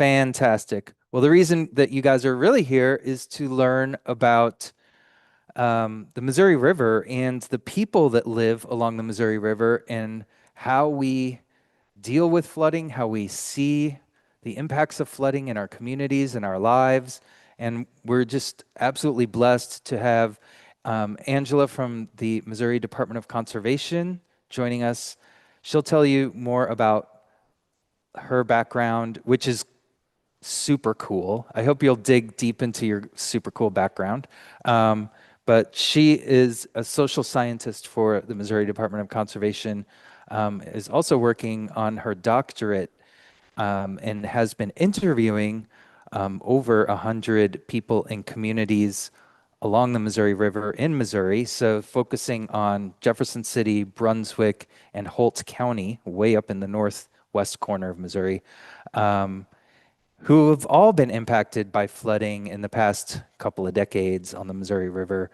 Fantastic. Well, the reason that you guys are really here is to learn about the Missouri River and the people that live along the Missouri River and how we deal with flooding, how we see the impacts of flooding in our communities and our lives. And we're just absolutely blessed to have Angela from the Missouri Department of Conservation joining us. She'll tell you more about her background, which is super cool. I hope you'll dig deep into your super cool background. But she is a social scientist for the Missouri Department of Conservation, is also working on her doctorate, and has been interviewing over 100 people in communities along the Missouri River in Missouri. So focusing on Jefferson City, Brunswick, and Holt County, way up in the northwest corner of Missouri. Who have all been impacted by flooding in the past couple of decades on the Missouri River.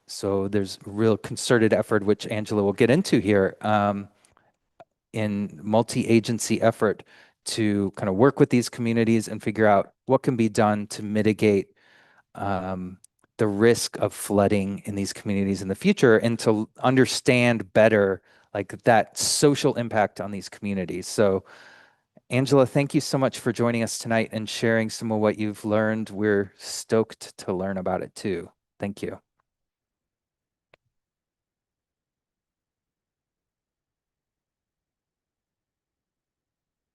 So there's a real concerted effort, which Angela will get into here, in multi-agency effort to kind of work with these communities and figure out what can be done to mitigate the risk of flooding in these communities in the future and to understand better like that social impact on these communities. So Angela, thank you so much for joining us tonight and sharing some of what you've learned. We're stoked to learn about it too. Thank you.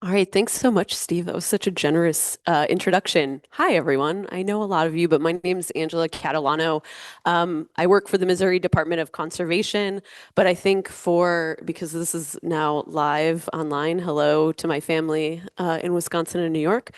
All right, thanks so much, Steve. That was such a generous introduction. Hi, everyone. I know a lot of you, but my name is Angela Catalano. I work for the Missouri Department of Conservation, but I think because this is now live online, hello to my family in Wisconsin and New York.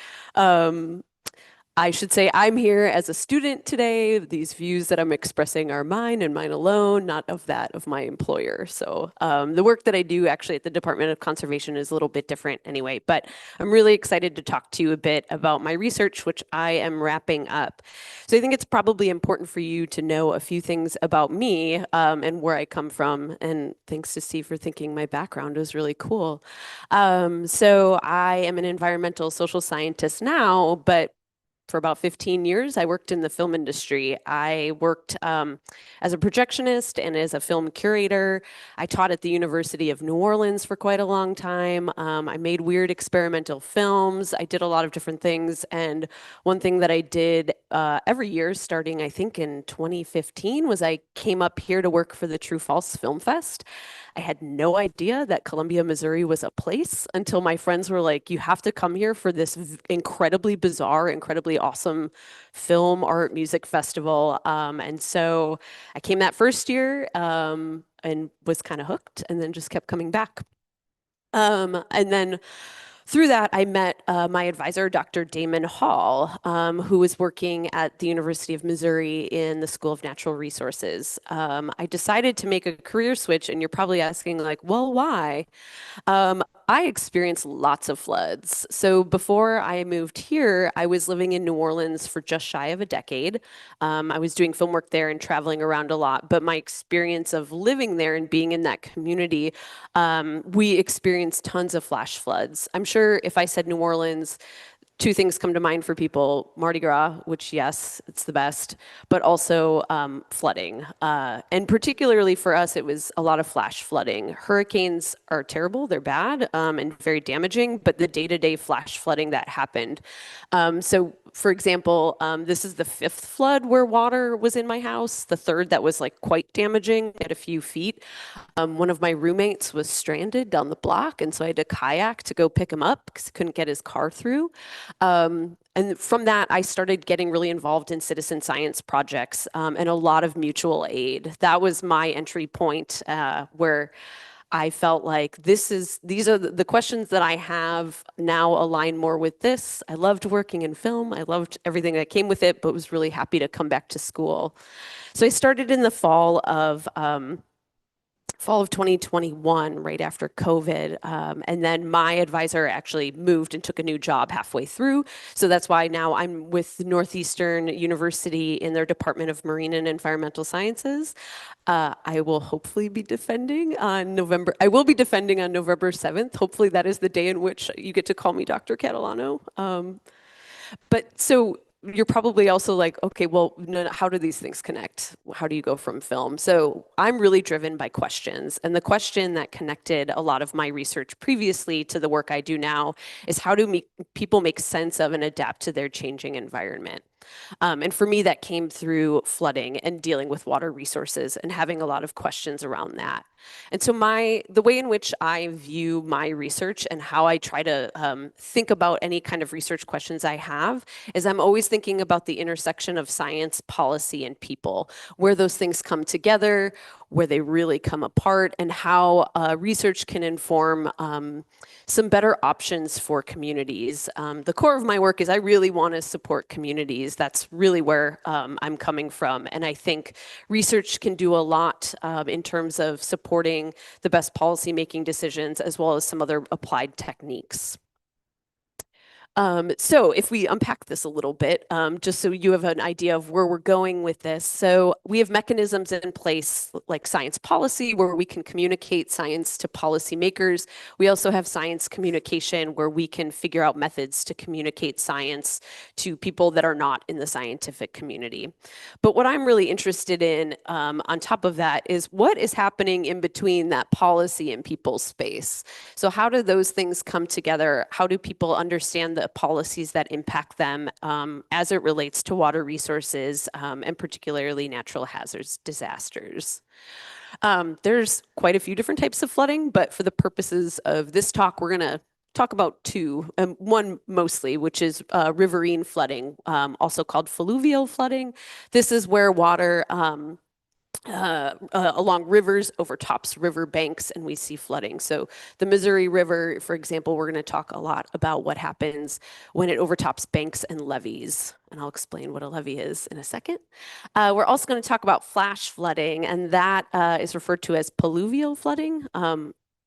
I should say I'm here as a student today. These views that I'm expressing are mine and mine alone, not of that of my employer. So the work that I do actually at the Department of Conservation is a little bit different anyway, but I'm really excited to talk to you a bit about my research, which I am wrapping up. So I think it's probably important for you to know a few things about me and where I come from. And thanks to Steve for thinking my background was really cool. So I am an environmental social scientist now, but for about 15 years, I worked in the film industry. I worked as a projectionist and as a film curator. I taught at the University of New Orleans for quite a long time. I made weird experimental films. I did a lot of different things. And one thing that I did every year, starting I think in 2015, was I came up here to work for the True False Film Fest. I had no idea that Columbia, Missouri was a place until my friends were like, you have to come here for this incredibly bizarre, incredibly awesome film, art, music festival. And so I came that first year and was kind of hooked and then just kept coming back. And then through that, I met my advisor, Dr. Damon Hall, who was working at the University of Missouri in the School of Natural Resources. I decided to make a career switch, and you're probably asking, like, well, why? I experienced lots of floods. So before I moved here, I was living in New Orleans for just shy of a decade. I was doing film work there and traveling around a lot. But my experience of living there and being in that community, we experienced tons of flash floods. I'm sure if I said New Orleans, two things come to mind for people: Mardi Gras, which, yes, it's the best, but also flooding. And particularly for us, it was a lot of flash flooding. Hurricanes are terrible, they're bad and very damaging, but the day-to-day flash flooding that happened. So for example, this is the fifth flood where water was in my house, the third that was like quite damaging at a few feet. One of my roommates was stranded down the block, and so I had to kayak to go pick him up because he couldn't get his car through. And from that, I started getting really involved in citizen science projects and a lot of mutual aid. That was my entry point where I felt like these are the questions that I have now align more with this. I loved working in film. I loved everything that came with it, but was really happy to come back to school. So I started in the fall of fall of 2021, right after COVID. And then my advisor actually moved and took a new job halfway through. So that's why now I'm with Northeastern University in their Department of Marine and Environmental Sciences. I will hopefully be defending on I will be defending on November 7th. Hopefully that is the day in which you get to call me Dr. Catalano. But so you're probably also like, okay, well, how do these things connect? How do you go from film? So I'm really driven by questions. And the question that connected a lot of my research previously to the work I do now is how do people make sense of and adapt to their changing environment? And for me, that came through flooding and dealing with water resources and having a lot of questions around that. And so the way in which I view my research and how I try to think about any kind of research questions I have is I'm always thinking about the intersection of science, policy, and people, where those things come together, where they really come apart, and how research can inform some better options for communities. The core of my work is I really want to support communities. That's really where I'm coming from. And I think research can do a lot in terms of supporting the best policymaking decisions as well as some other applied techniques. So if we unpack this a little bit, just so you have an idea of where we're going with this. So we have mechanisms in place like science policy, where we can communicate science to policymakers. We also have science communication, where we can figure out methods to communicate science to people that are not in the scientific community. But what I'm really interested in on top of that is what is happening in between that policy and people's space. So how do those things come together? How do people understand the policies that impact them as it relates to water resources and particularly natural hazards, disasters? There's quite a few different types of flooding, but for the purposes of this talk, we're going to talk about two, one mostly, which is riverine flooding, also called fluvial flooding. This is where water along rivers overtops river banks and we see flooding. So the Missouri River, for example, we're going to talk a lot about what happens when it overtops banks and levees. And I'll explain what a levee is in a second. We're also going to talk about flash flooding, and that is referred to as pluvial flooding.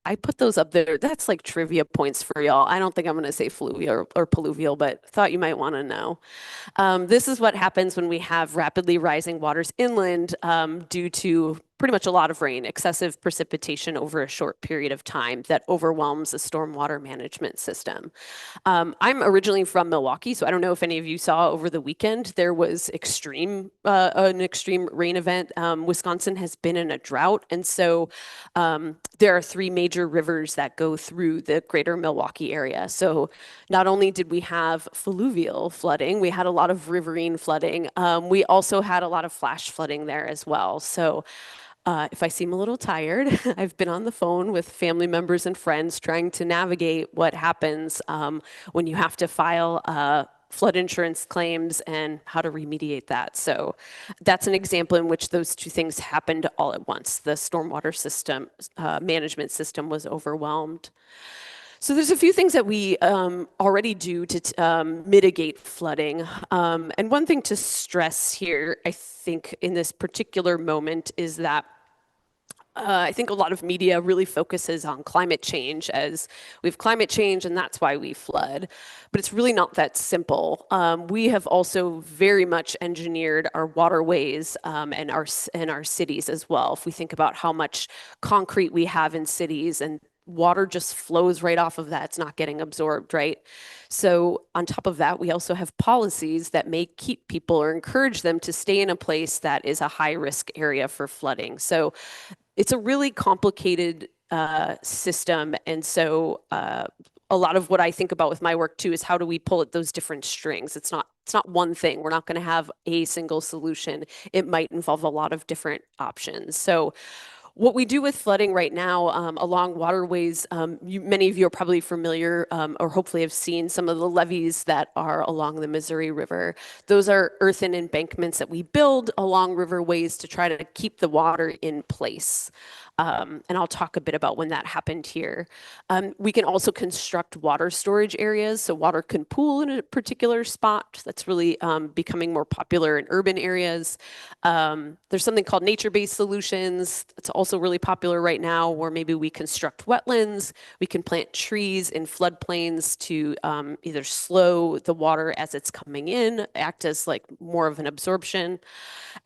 I put those up there. That's like trivia points for y'all. I don't think I'm going to say fluvial or pluvial, but thought you might want to know. This is what happens when we have rapidly rising waters inland due to pretty much a lot of rain, excessive precipitation over a short period of time that overwhelms the stormwater management system. I'm originally from Milwaukee, so I don't know if any of you saw over the weekend, there was an extreme rain event. Wisconsin has been in a drought, and so there are three major rivers that go through the greater Milwaukee area. So not only did we have fluvial flooding, we had a lot of riverine flooding. We also had a lot of flash flooding there as well. So if I seem a little tired, I've been on the phone with family members and friends trying to navigate what happens when you have to file flood insurance claims and how to remediate that. So that's an example in which those two things happened all at once. The stormwater system, management system was overwhelmed. So there's a few things that we already do to mitigate flooding. And one thing to stress here, I think, in this particular moment is that I think a lot of media really focuses on climate change as we have climate change and that's why we flood. But it's really not that simple. We have also very much engineered our waterways and our cities as well. If we think about how much concrete we have in cities and water just flows right off of that. It's not getting absorbed, right? So on top of that, we also have policies that may keep people or encourage them to stay in a place that is a high risk area for flooding. So it's a really complicated system. And so a lot of what I think about with my work too is how do we pull at those different strings? It's not one thing. We're not going to have a single solution. It might involve a lot of different options. So what we do with flooding right now along waterways, many of you are probably familiar or hopefully have seen some of the levees that are along the Missouri River. Those are earthen embankments that we build along riverways to try to keep the water in place. And I'll talk a bit about when that happened here. We can also construct water storage areas, so water can pool in a particular spot. That's really becoming more popular in urban areas. There's something called nature-based solutions. It's also really popular right now, where maybe we construct wetlands, we can plant trees in floodplains to either slow the water as it's coming in, act as like more of an absorption.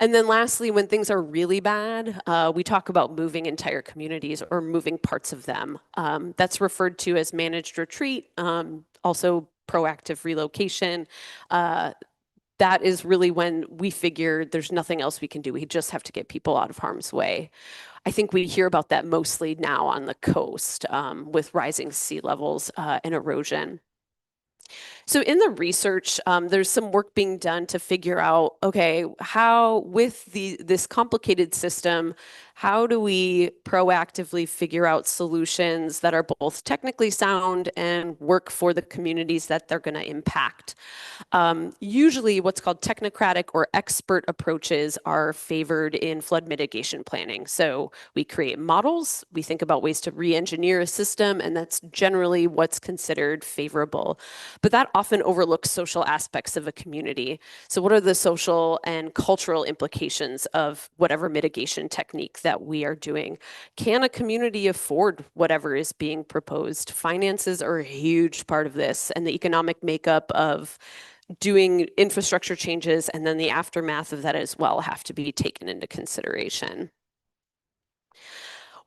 And then lastly, when things are really bad, we talk about moving entire communities or moving parts of them. That's referred to as managed retreat, also proactive relocation. That is really when we figure there's nothing else we can do. We just have to get people out of harm's way. I think we hear about that mostly now on the coast with rising sea levels and erosion. So in the research, there's some work being done to figure out, okay, how with this complicated system, how do we proactively figure out solutions that are both technically sound and work for the communities that they're going to impact? Usually what's called technocratic or expert approaches are favored in flood mitigation planning. So we create models, we think about ways to re-engineer a system, and that's generally what's considered favorable. But that often overlooks social aspects of a community. So what are the social and cultural implications of whatever mitigation technique that we are doing? Can a community afford whatever is being proposed? Finances are a huge part of this, and the economic makeup of doing infrastructure changes and then the aftermath of that as well have to be taken into consideration.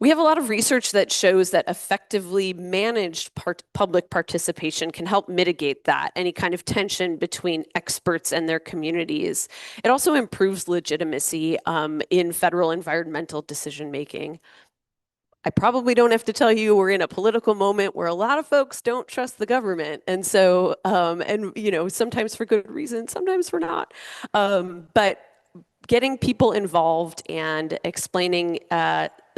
We have a lot of research that shows that effectively managed public participation can help mitigate that, any kind of tension between experts and their communities. It also improves legitimacy in federal environmental decision making. I probably don't have to tell you we're in a political moment where a lot of folks don't trust the government. And so, and you know, sometimes for good reason, sometimes for not. But getting people involved and explaining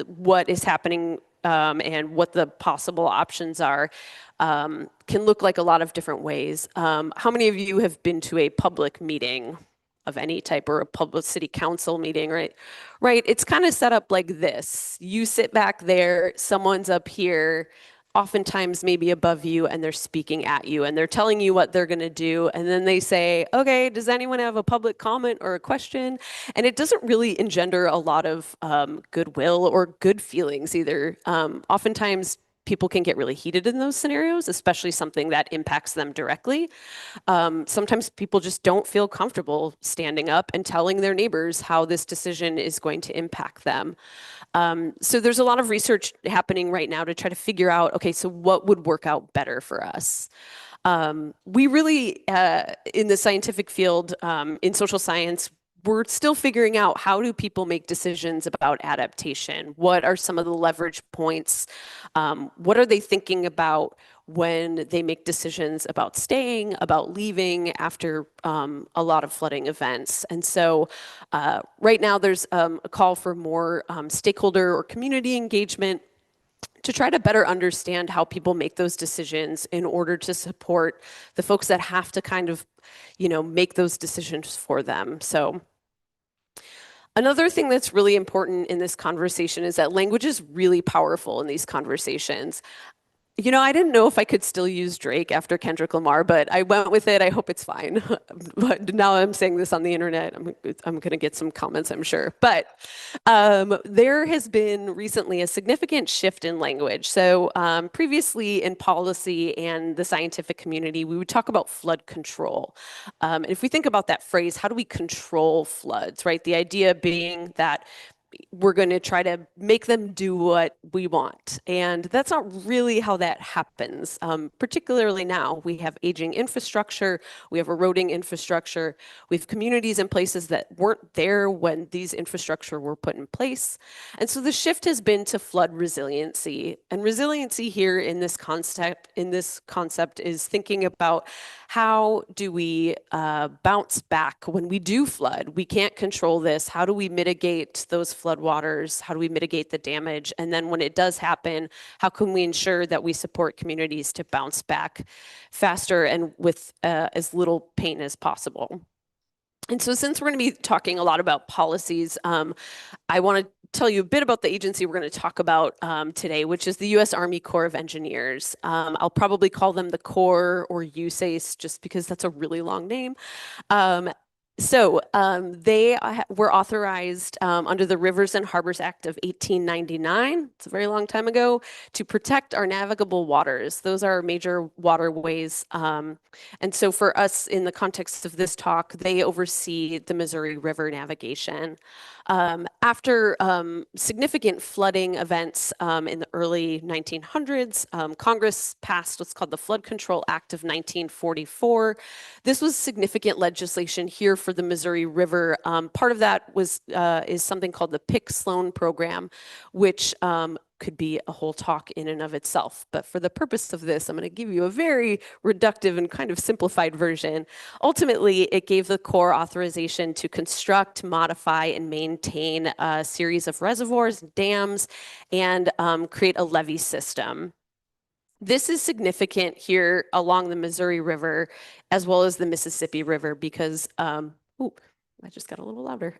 what is happening and what the possible options are can look like a lot of different ways. How many of you have been to a public meeting of any type or a public city council meeting, right? Right, it's kind of set up like this. You sit back there, someone's up here, oftentimes maybe above you, and they're speaking at you and they're telling you what they're going to do. And then they say, okay, does anyone have a public comment or a question? And it doesn't really engender a lot of goodwill or good feelings either. Oftentimes, people can get really heated in those scenarios, especially something that impacts them directly. Sometimes people just don't feel comfortable standing up and telling their neighbors how this decision is going to impact them. So there's a lot of research happening right now to try to figure out, okay, so what would work out better for us? We really, in the scientific field, in social science, we're still figuring out how do people make decisions about adaptation? What are some of the leverage points? What are they thinking about when they make decisions about staying, about leaving after a lot of flooding events? And so right now there's a call for more stakeholder or community engagement to try to better understand how people make those decisions in order to support the folks that have to kind of, you know, make those decisions for them. So another thing that's really important in this conversation is that language is really powerful in these conversations. You know, I didn't know if I could still use Drake after Kendrick Lamar, but I went with it. I hope it's fine. But now I'm saying this on the internet. I'm going to get some comments, I'm sure. But there has been recently a significant shift in language. So previously in policy and the scientific community, we would talk about flood control. And if we think about that phrase, how do we control floods, right? The idea being that we're going to try to make them do what we want. And that's not really how that happens. Particularly now, we have aging infrastructure, we have eroding infrastructure, we have communities in places that weren't there when these infrastructure were put in place. And so the shift has been to flood resiliency. And resiliency here in this concept is thinking about how do we bounce back when we do flood? We can't control this. How do we mitigate those floodwaters? How do we mitigate the damage? And then when it does happen, how can we ensure that we support communities to bounce back faster and with as little pain as possible? And so since we're going to be talking a lot about policies, I want to tell you a bit about the agency we're going to talk about today, which is the U.S. Army Corps of Engineers. I'll probably call them the Corps or USACE just because that's a really long name. Um, they were authorized under the Rivers and Harbors Act of 1899. It's a very long time ago to protect our navigable waters. Those are major waterways. And so for us, in the context of this talk, they oversee the Missouri River navigation. After significant flooding events in the early 1900s, Congress passed what's called the Flood Control Act of 1944. This was significant legislation here for the Missouri River. Part of that is something called the Pick-Sloan program, which could be a whole talk in and of itself. But for the purpose of this, I'm going to give you a very reductive and kind of simplified version. Ultimately, it gave the Corps authorization to construct, modify, and maintain a series of reservoirs, dams, and create a levee system. This is significant here along the Missouri River as well as the Mississippi River because, I just got a little louder.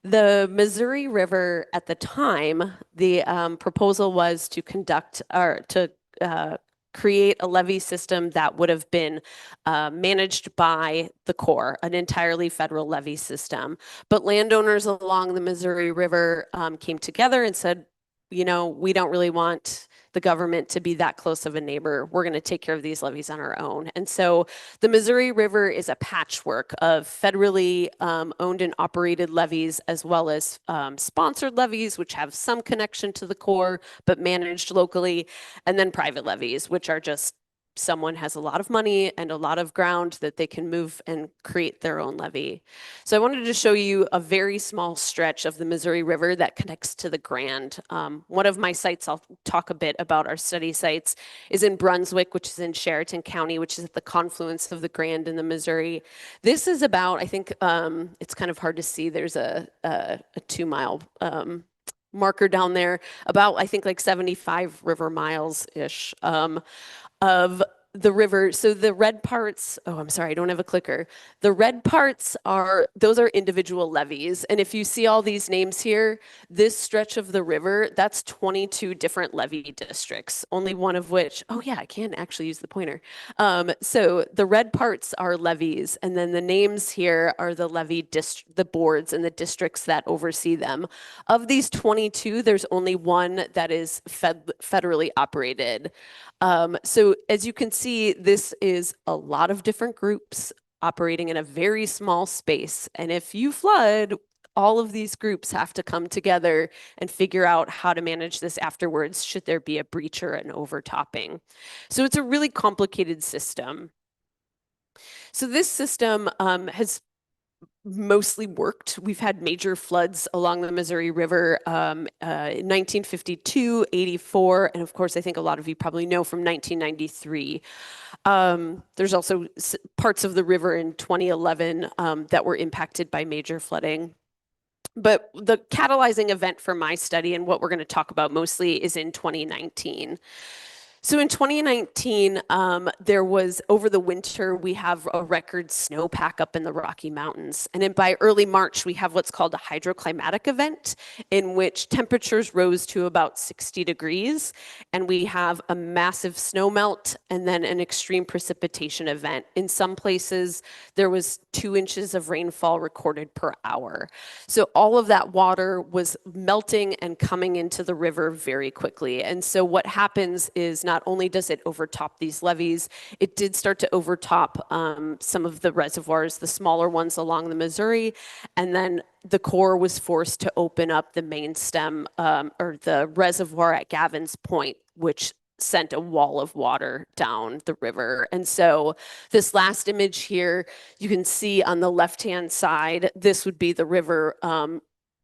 The Missouri River at the time, the proposal was to conduct or to create a levee system that would have been managed by the Corps, an entirely federal levee system. But landowners along the Missouri River came together and said, you know, we don't really want the government to be that close of a neighbor. We're going to take care of these levees on our own. And so the Missouri River is a patchwork of federally owned and operated levees, as well as sponsored levees, which have some connection to the Corps, but managed locally, and then private levees, which are just someone has a lot of money and a lot of ground that they can move and create their own levee. So I wanted to show you a very small stretch of the Missouri River that connects to the Grand. One of my sites, I'll talk a bit about our study sites, is in Brunswick, which is in Chariton County, which is at the confluence of the Grand and the Missouri. This is about, I think it's kind of hard to see, there's a 2-mile marker down there, about, I think, like 75 river miles-ish of the river. So the red parts, oh, I'm sorry, I don't have a clicker. The red parts those are individual levees. And if you see all these names here, this stretch of the river, that's 22 different levee districts, only one of which, oh yeah, I can actually use the pointer. So the red parts are levees, and then the names here are the the boards and the districts that oversee them. Of these 22, there's only one that is federally operated. So as you can see, this is a lot of different groups operating in a very small space. And if you flood, all of these groups have to come together and figure out how to manage this afterwards, should there be a breach or an overtopping. So it's a really complicated system. So this system has mostly worked. We've had major floods along the Missouri River in 1952, 84, and of course, I think a lot of you probably know from 1993. There's also parts of the river in 2011 that were impacted by major flooding. But the catalyzing event for my study and what we're going to talk about mostly is in 2019. So in 2019, there was, over the winter, we have a record snowpack up in the Rocky Mountains. And then by early March, we have what's called a hydroclimatic event in which temperatures rose to about 60 degrees. And we have a massive snowmelt and then an extreme precipitation event. In some places, there was 2 inches of rainfall recorded per hour. So all of that water was melting and coming into the river very quickly. And so what happens is not only does it overtop these levees, it did start to overtop some of the reservoirs, the smaller ones along the Missouri, and then the Corps was forced to open up the main stem or the reservoir at Gavin's Point, which sent a wall of water down the river. And so this last image here, you can see on the left-hand side, this would be the river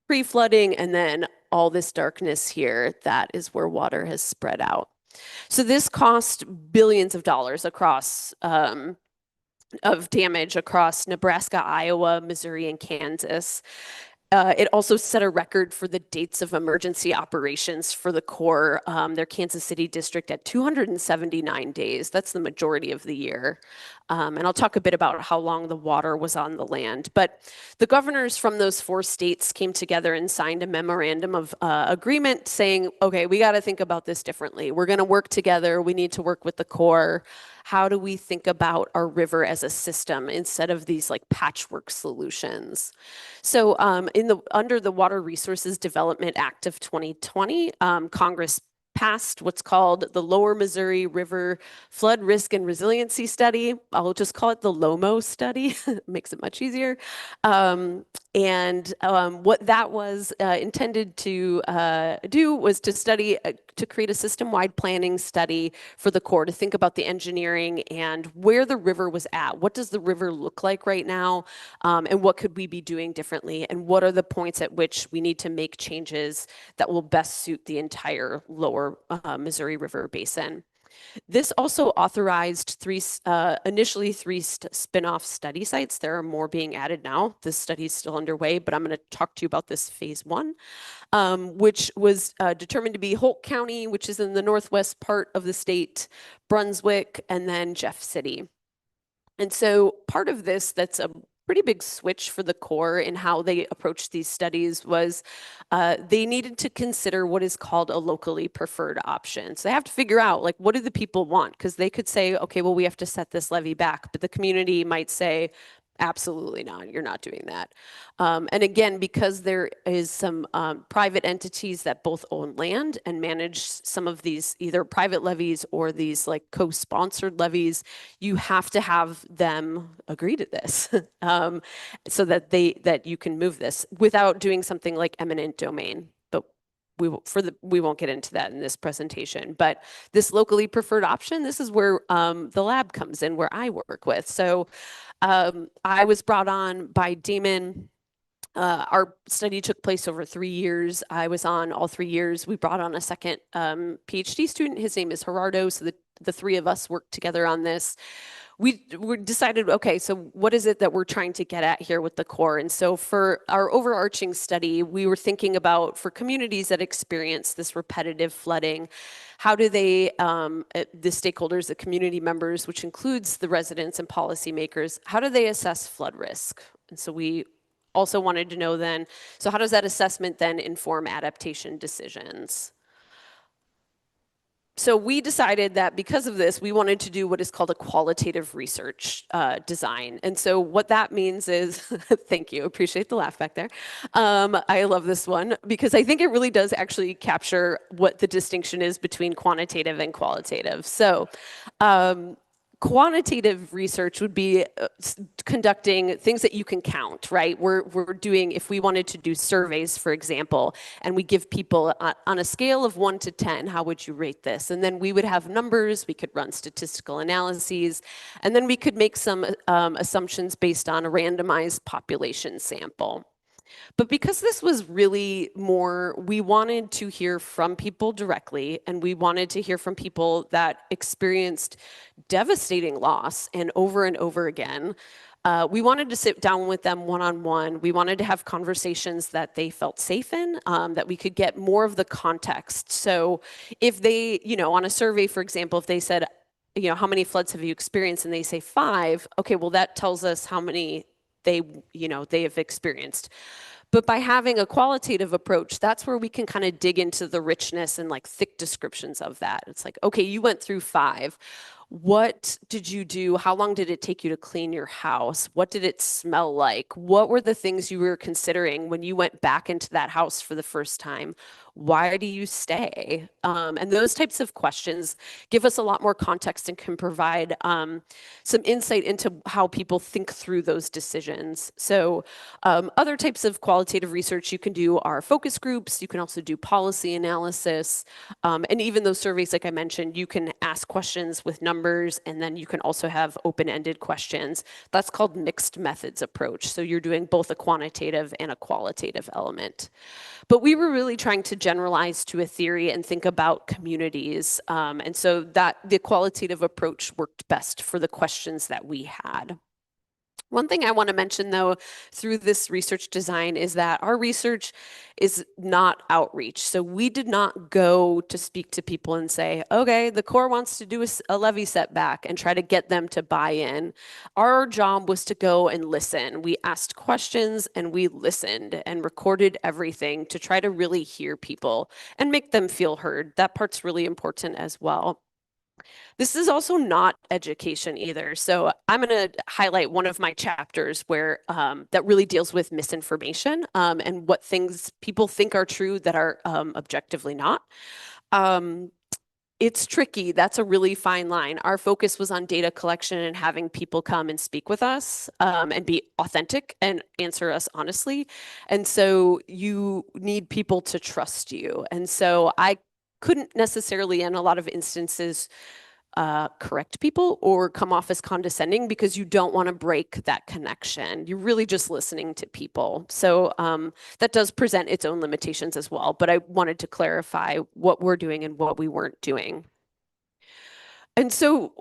pre-flooding, and then all this darkness here, that is where water has spread out. So this cost billions of dollars across of damage across Nebraska, Iowa, Missouri, and Kansas. It also set a record for the dates of emergency operations for the Corps, their Kansas City district at 279 days. That's the majority of the year. And I'll talk a bit about how long the water was on the land. But the governors from those 4 states came together and signed a memorandum of agreement saying, okay, we got to think about this differently. We're going to work together. We need to work with the Corps. How do we think about our river as a system instead of these like patchwork solutions? So under the Water Resources Development Act of 2020, Congress passed what's called the Lower Missouri River Flood Risk and Resiliency Study. I'll just call it the LOMO study. Makes it much easier. What that was intended to do was to study, to create a system-wide planning study for the Corps to think about the engineering and where the river was at. What does the river look like right now? And what could we be doing differently? And what are the points at which we need to make changes that will best suit the entire lower Missouri River Basin? This also authorized initially three spin-off study sites. There are more being added now. This study is still underway, but I'm going to talk to you about this phase 1, which was determined to be Holt County, which is in the northwest part of the state, Brunswick, and then Jeff City. And so part of this that's a pretty big switch for the Corps in how they approached these studies was they needed to consider what is called a locally preferred option. So they have to figure out, like, what do the people want? Because they could say, okay, well, we have to set this levee back, but the community might say, absolutely not, you're not doing that. And again, because there is some private entities that both own land and manage some of these either private levees or these like co-sponsored levees, you have to have them agree to this so that you can move this without doing something like eminent domain. But we won't get into that in this presentation. But this locally preferred option, this is where the lab comes in, where I work with. So I was brought on by Damon. Our study took place over 3 years. I was on all 3 years. We brought on a second PhD student. His name is Gerardo. So the 3 of us worked together on this. We decided, okay, so what is it that we're trying to get at here with the Corps? And so for our overarching study, we were thinking about for communities that experience this repetitive flooding, how do they, the stakeholders, the community members, which includes the residents and policymakers, how do they assess flood risk? And so we also wanted to know then, so how does that assessment then inform adaptation decisions? So we decided that because of this, we wanted to do what is called a qualitative research design. And so what that means is, thank you, appreciate the laugh back there. I love this one because I think it really does actually capture what the distinction is between quantitative and qualitative. So quantitative research would be conducting things that you can count, right? We're doing, if we wanted to do surveys, for example, and we give people on a scale of 1 to 10, how would you rate this? And then we would have numbers, we could run statistical analyses, and then we could make some assumptions based on a randomized population sample. But because this was really more, we wanted to hear from people directly, and we wanted to hear from people that experienced devastating loss and over again. We wanted to sit down with them one-on-one. We wanted to have conversations that they felt safe in, that we could get more of the context. So if they, on a survey, for example, if they said, how many floods have you experienced? And they say 5, okay, well, that tells us how many they have experienced. But by having a qualitative approach, that's where we can kind of dig into the richness and like thick descriptions of that. It's like, okay, you went through 5. What did you do? How long did it take you to clean your house? What did it smell like? What were the things you were considering when you went back into that house for the first time? Why do you stay? And those types of questions give us a lot more context and can provide some insight into how people think through those decisions. So other types of qualitative research you can do are focus groups. You can also do policy analysis. And even those surveys, like I mentioned, you can ask questions with numbers, and then you can also have open-ended questions. That's called mixed methods approach. So you're doing both a quantitative and a qualitative element. But we were really trying to generalize to a theory and think about communities. And so that the qualitative approach worked best for the questions that we had. One thing I want to mention, though, through this research design is that our research is not outreach. So we did not go to speak to people and say, okay, the Corps wants to do a levee setback and try to get them to buy in. Our job was to go and listen. We asked questions and we listened and recorded everything to try to really hear people and make them feel heard. That part's really important as well. This is also not education either. So I'm going to highlight one of my chapters where that really deals with misinformation and what things people think are true that are objectively not. It's tricky. That's a really fine line. Our focus was on data collection and having people come and speak with us and be authentic and answer us honestly. And so you need people to trust you. And so I couldn't necessarily, in a lot of instances, correct people or come off as condescending because you don't want to break that connection. You're really just listening to people. So that does present its own limitations as well. But I wanted to clarify what we're doing and what we weren't doing. And so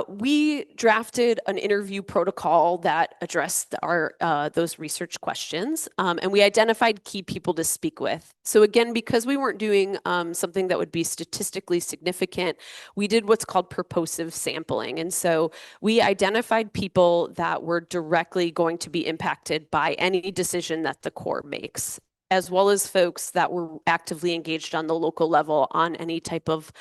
we drafted an interview protocol that addressed our those research questions, and we identified key people to speak with. So again, because we weren't doing something that would be statistically significant, we did what's called purposive sampling. And so we identified people that were directly going to be impacted by any decision that the Corps makes, as well as folks that were actively engaged on the local level on any type of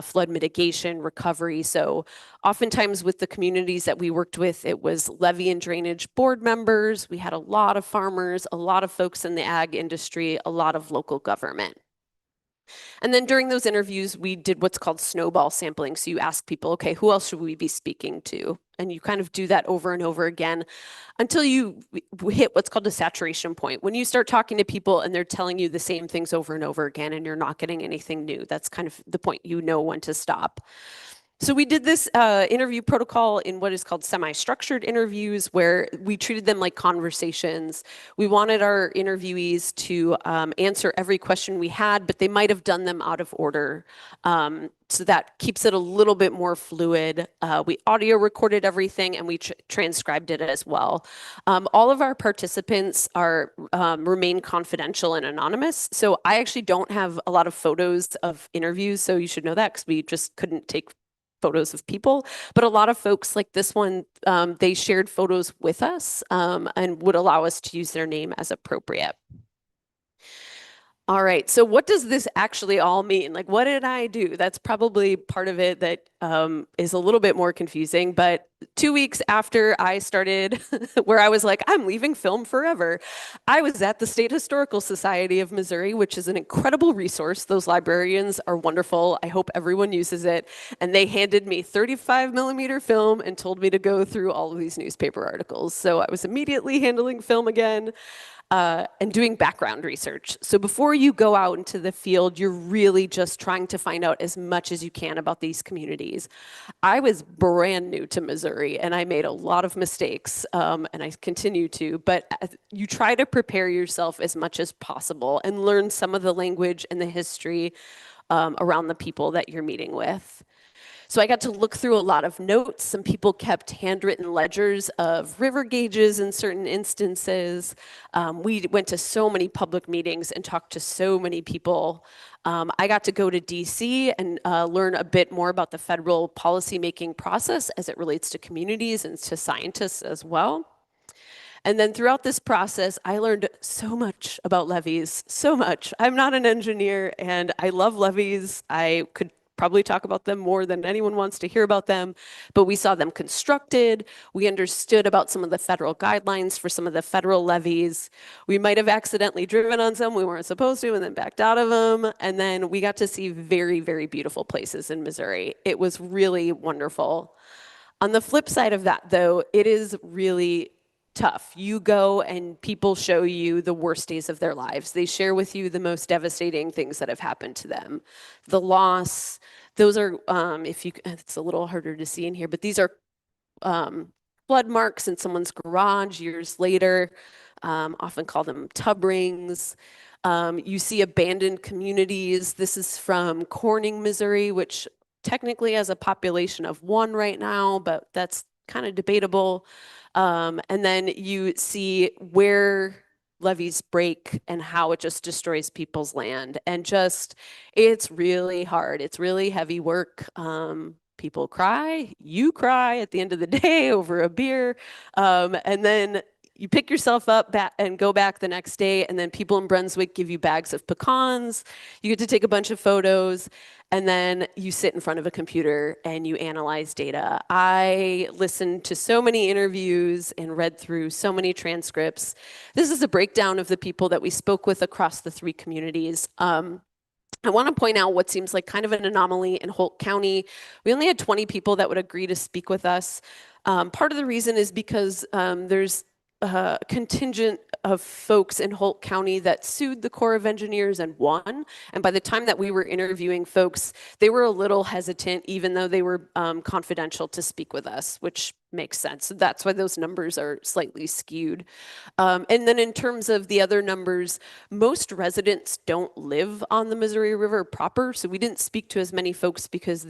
flood mitigation, recovery. So oftentimes with the communities that we worked with, it was levee and drainage board members. We had a lot of farmers, a lot of folks in the ag industry, a lot of local government. And then during those interviews, we did what's called snowball sampling. So you ask people, okay, who else should we be speaking to? And you kind of do that over and over again until you hit what's called a saturation point. When you start talking to people and they're telling you the same things over and over again and you're not getting anything new, that's kind of the point you know when to stop. So we did this interview protocol in what is called semi-structured interviews, where we treated them like conversations. We wanted our interviewees to answer every question we had, but they might have done them out of order. So that keeps it a little bit more fluid. We audio recorded everything and we transcribed it as well. All of our participants are remain confidential and anonymous. So I actually don't have a lot of photos of interviews. So you should know that because we just couldn't take photos of people, but a lot of folks like this one, they shared photos with us and would allow us to use their name as appropriate. All right, so what does this actually all mean? Like, what did I do? That's probably part of it that is a little bit more confusing, but 2 weeks after I started, where I was like, I'm leaving film forever, I was at the State Historical Society of Missouri, which is an incredible resource. Those librarians are wonderful. I hope everyone uses it. And they handed me 35 millimeter film and told me to go through all of these newspaper articles. So I was immediately handling film again. And doing background research. So before you go out into the field, you're really just trying to find out as much as you can about these communities. I was brand new to Missouri and I made a lot of mistakes and I continue to, but you try to prepare yourself as much as possible and learn some of the language and the history around the people that you're meeting with. So I got to look through a lot of notes. Some people kept handwritten ledgers of river gauges in certain instances. We went to so many public meetings and talked to so many people. I got to go to DC and learn a bit more about the federal policymaking process as it relates to communities and to scientists as well. And then throughout this process, I learned so much about levees, so much. I'm not an engineer and I love levees. I could probably talk about them more than anyone wants to hear about them, but we saw them constructed. We understood about some of the federal guidelines for some of the federal levees. We might have accidentally driven on some we weren't supposed to and then backed out of them. And then we got to see very, very beautiful places in Missouri. It was really wonderful. On the flip side of that, though, it is really tough. You go and people show you the worst days of their lives. They share with you the most devastating things that have happened to them. The loss, those are, it's a little harder to see in here, but these are flood marks in someone's garage years later, often call them tub rings. You see abandoned communities. This is from Corning, Missouri, which technically has a population of 1 right now, but that's kind of debatable. And then you see where levees break and how it just destroys people's land. And just, it's really hard. It's really heavy work. People cry, you cry at the end of the day over a beer. And then you pick yourself up and go back the next day, and then people in Brunswick give you bags of pecans. You get to take a bunch of photos, and then you sit in front of a computer and you analyze data. I listened to so many interviews and read through so many transcripts. This is a breakdown of the people that we spoke with across the 3 communities. I want to point out what seems like kind of an anomaly in Holt County. We only had 20 people that would agree to speak with us. Part of the reason is because there's a contingent of folks in Holt County that sued the Corps of Engineers and won. And by the time that we were interviewing folks, they were a little hesitant, even though they were confidential, to speak with us, which makes sense. So that's why those numbers are slightly skewed. And then in terms of the other numbers, most residents don't live on the Missouri River proper. So we didn't speak to as many folks because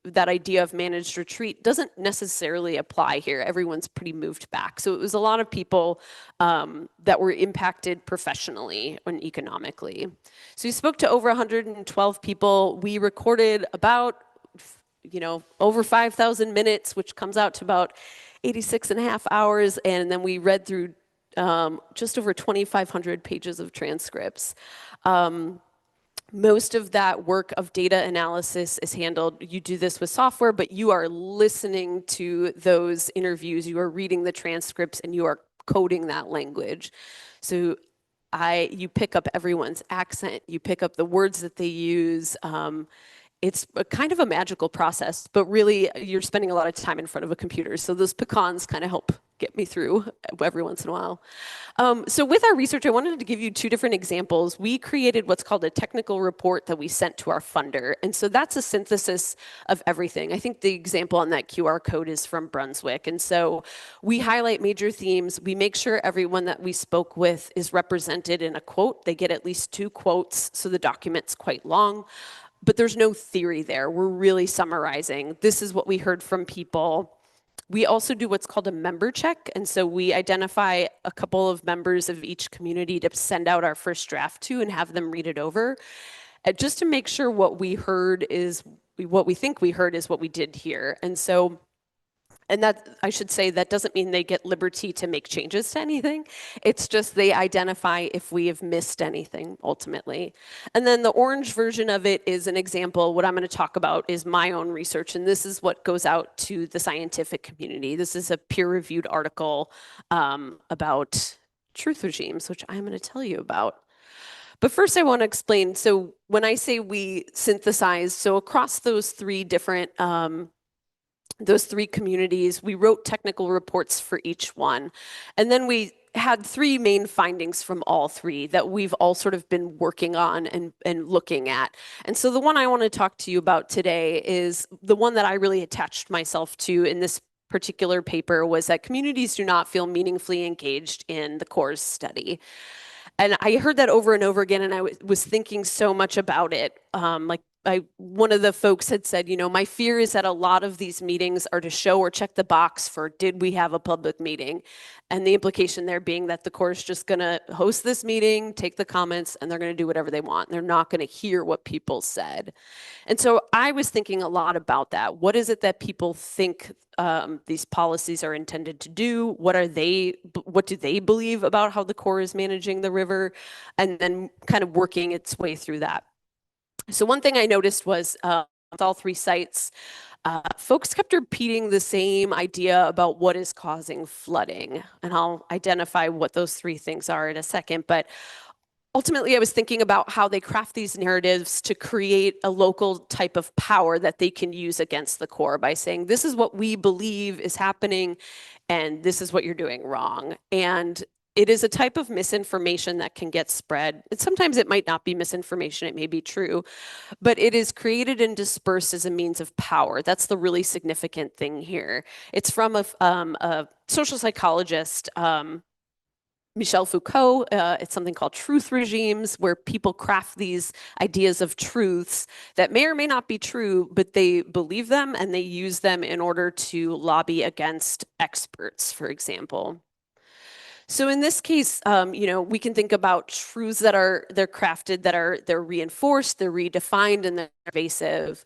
that idea of managed retreat doesn't necessarily apply here. Everyone's pretty moved back. So it was a lot of people that were impacted professionally and economically. So we spoke to over 112 people. We recorded about, over 5,000 minutes, which comes out to about 86 and a half hours. And then we read through just over 2,500 pages of transcripts. Most of that work of data analysis is handled, you do this with software, but you are listening to those interviews, you are reading the transcripts, and you are coding that language. So you pick up everyone's accent, you pick up the words that they use. It's kind of a magical process, but really you're spending a lot of time in front of a computer. So those pecans kind of help get me through every once in a while. So with our research, I wanted to give you 2 different examples. We created what's called a technical report that we sent to our funder. And so that's a synthesis of everything. I think the example on that QR code is from Brunswick. And so we highlight major themes. We make sure everyone that we spoke with is represented in a quote. They get at least 2 quotes, so the document's quite long. But there's no theory there. We're really summarizing. This is what we heard from people. We also do what's called a member check. And so we identify a couple of members of each community to send out our first draft to and have them read it over, just to make sure what we heard is what we think we heard is what we did hear. And that, I should say, that doesn't mean they get liberty to make changes to anything. It's just they identify if we have missed anything, ultimately. And then the orange version of it is an example. What I'm going to talk about is my own research, and this is what goes out to the scientific community. This is a peer-reviewed article about truth regimes, which I'm going to tell you about. But first I want to explain, so when I say we synthesize, so across those 3 different those 3 communities, we wrote technical reports for each one. And then we had 3 main findings from all 3 that we've all sort of been working on and looking at. And so the one I want to talk to you about today is the one that I really attached myself to in this particular paper, was that communities do not feel meaningfully engaged in the Corps' study. And I heard that over and over again, and I was thinking so much about it. One of the folks had said, my fear is that a lot of these meetings are to show or check the box for, did we have a public meeting? And the implication there being that the Corps is just going to host this meeting, take the comments, and they're going to do whatever they want. They're not going to hear what people said. And so I was thinking a lot about that. What is it that people think these policies are intended to do? What do they believe about how the Corps is managing the river? And then kind of working its way through that. So one thing I noticed was with all 3 sites, folks kept repeating the same idea about what is causing flooding. And I'll identify what those 3 things are in a second. But ultimately, I was thinking about how they craft these narratives to create a local type of power that they can use against the Corps by saying, this is what we believe is happening, and this is what you're doing wrong. And it is a type of misinformation that can get spread. And sometimes it might not be misinformation, it may be true, but it is created and dispersed as a means of power. That's the really significant thing here. It's from a social psychologist, Michel Foucault. It's something called truth regimes, where people craft these ideas of truths that may or may not be true, but they believe them and they use them in order to lobby against experts, for example. So in this case, we can think about truths that they're crafted, they're reinforced, they're redefined, and they're pervasive.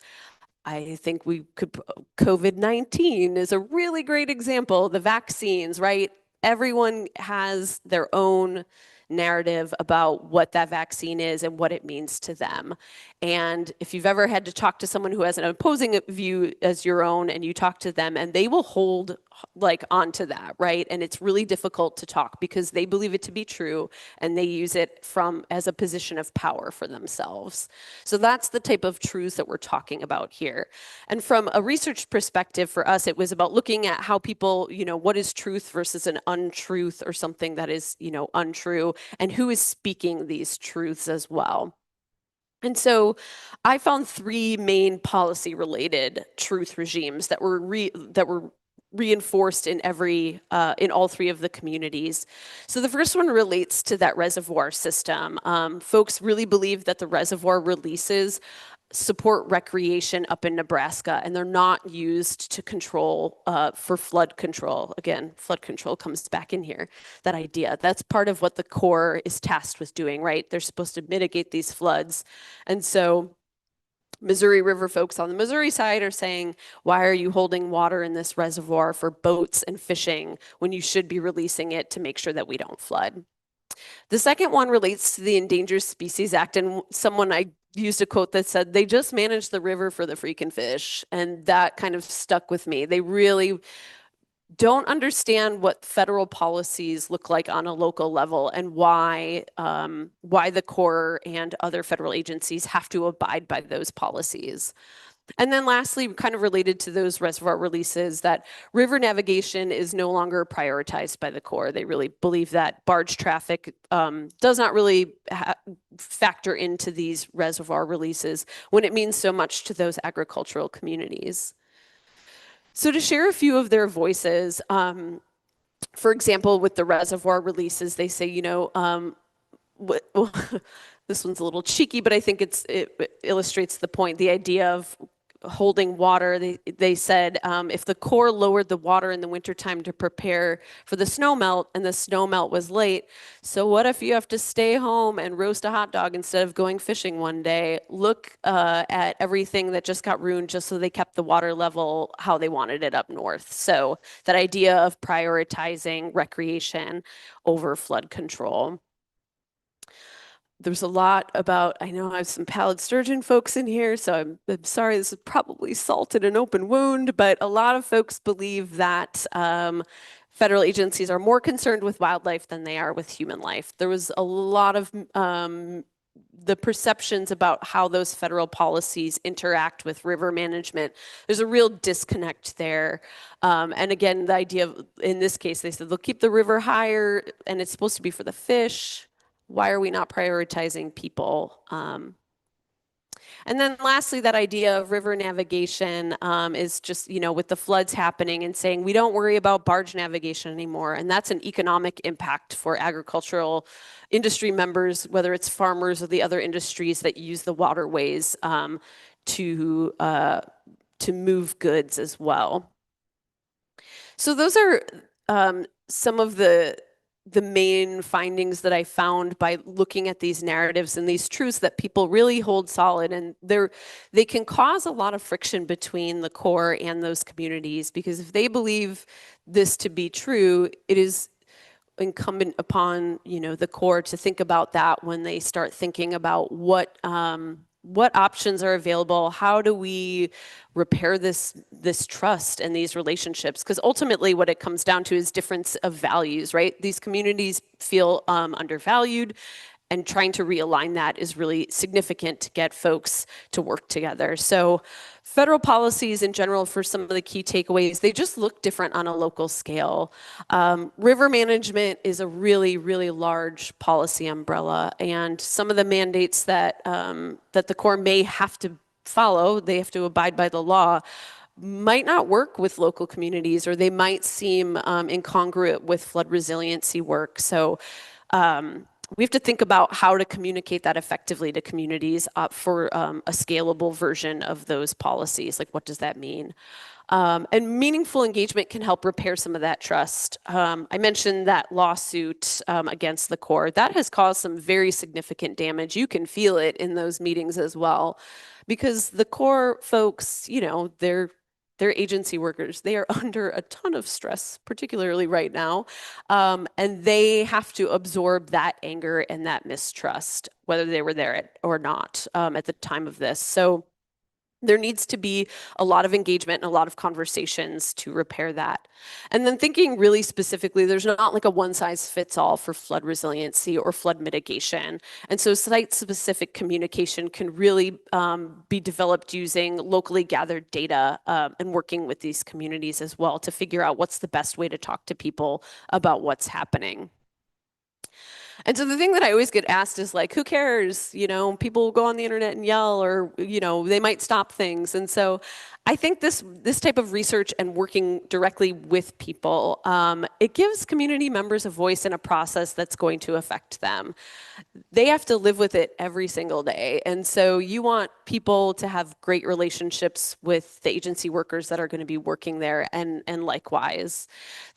I think COVID-19 is a really great example. The vaccines, right? Everyone has their own narrative about what that vaccine is and what it means to them. And if you've ever had to talk to someone who has an opposing view as your own, and you talk to them and they will hold like onto that, right? And it's really difficult to talk because they believe it to be true and they use it as a position of power for themselves. So that's the type of truths that we're talking about here. And from a research perspective for us, it was about looking at how people, what is truth versus an untruth, or something that is, untrue, and who is speaking these truths as well. And so I found three main policy related truth regimes that were reinforced in all three of the communities. So the first one relates to that reservoir system. Folks really believe that the reservoir releases support recreation up in Nebraska, and they're not used to control for flood control. Again, flood control comes back in here, that idea. That's part of what the Corps is tasked with doing, right? They're supposed to mitigate these floods. And so Missouri River folks on the Missouri side are saying, why are you holding water in this reservoir for boats and fishing when you should be releasing it to make sure that we don't flood? The second one relates to the Endangered Species Act, and I used a quote that said, they just manage the river for the freaking fish. And that kind of stuck with me. They really don't understand what federal policies look like on a local level, and why the Corps and other federal agencies have to abide by those policies. And then lastly, kind of related to those reservoir releases, that river navigation is no longer prioritized by the Corps. They really believe that barge traffic does not really factor into these reservoir releases when it means so much to those agricultural communities. So to share a few of their voices, for example, with the reservoir releases, they say, well, this one's a little cheeky, but I think it illustrates the point, the idea of holding water. They said if the Corps lowered the water in the wintertime to prepare for the snowmelt, and the snowmelt was late, so what if you have to stay home and roast a hot dog instead of going fishing one day? Look at everything that just got ruined just so they kept the water level how they wanted it up north. So that idea of prioritizing recreation over flood control. There's a lot about, I know I have some pallid sturgeon folks in here, so I'm sorry, this is probably salted an open wound, but a lot of folks believe that federal agencies are more concerned with wildlife than they are with human life. There was a lot of the perceptions about how those federal policies interact with river management. There's a real disconnect there. And again, the idea of, in this case, they said they'll keep the river higher and it's supposed to be for the fish. Why are we not prioritizing people? And then lastly, that idea of river navigation is just, with the floods happening, and saying we don't worry about barge navigation anymore. And that's an economic impact for agricultural industry members, whether it's farmers or the other industries that use the waterways to move goods as well. So those are some of the main findings that I found by looking at these narratives and these truths that people really hold solid, and they can cause a lot of friction between the Corps and those communities, because if they believe this to be true, it is incumbent upon the Corps to think about that when they start thinking about what options are available, how do we repair this trust and these relationships? Because ultimately what it comes down to is difference of values, right? These communities feel undervalued, and trying to realign that is really significant to get folks to work together. So federal policies in general, for some of the key takeaways, they just look different on a local scale. River management is a really, really large policy umbrella, and some of the mandates that the Corps may have to follow, they have to abide by the law, might not work with local communities, or they might seem incongruent with flood resiliency work. So we have to think about how to communicate that effectively to communities for a scalable version of those policies. Like, what does that mean? And meaningful engagement can help repair some of that trust. I mentioned that lawsuit against the Corps. That has caused some very significant damage. You can feel it in those meetings as well, because the Corps folks, they're agency workers. They are under a ton of stress, particularly right now. And they have to absorb that anger and that mistrust, whether they were there or not at the time of this. So there needs to be a lot of engagement and a lot of conversations to repair that. And then thinking really specifically, there's not like a one size fits all for flood resiliency or flood mitigation. And so site specific communication can really be developed using locally gathered data and working with these communities as well to figure out what's the best way to talk to people about what's happening. And so the thing that I always get asked is like, who cares? People will go on the internet and yell, or, they might stop things. And so I think this type of research and working directly with people, it gives community members a voice in a process that's going to affect them. They have to live with it every single day. And so you want people to have great relationships with the agency workers that are going to be working there, and likewise.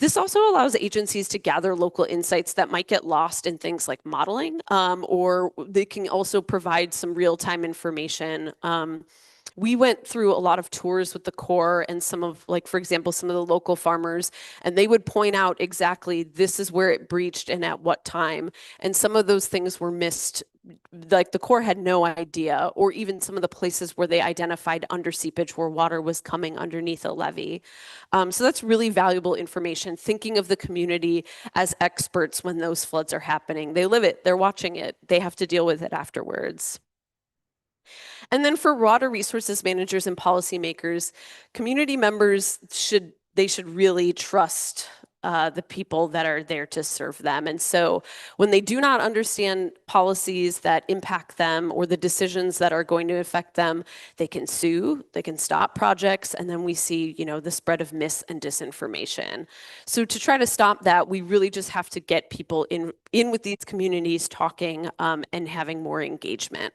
This also allows agencies to gather local insights that might get lost in things like modeling, or they can also provide some real-time information. We went through a lot of tours with the Corps and some of, like, for example, some of the local farmers, and they would point out exactly this is where it breached and at what time. And some of those things were missed, like the Corps had no idea, or even some of the places where they identified under seepage where water was coming underneath a levee. So that's really valuable information, thinking of the community as experts when those floods are happening. They live it, they're watching it, they have to deal with it afterwards. And then for water resources managers and policymakers, community members should really trust the people that are there to serve them. And so when they do not understand policies that impact them or the decisions that are going to affect them, they can sue, they can stop projects, and then we see, the spread of mis and disinformation. So to try to stop that, we really just have to get people in with these communities talking and having more engagement.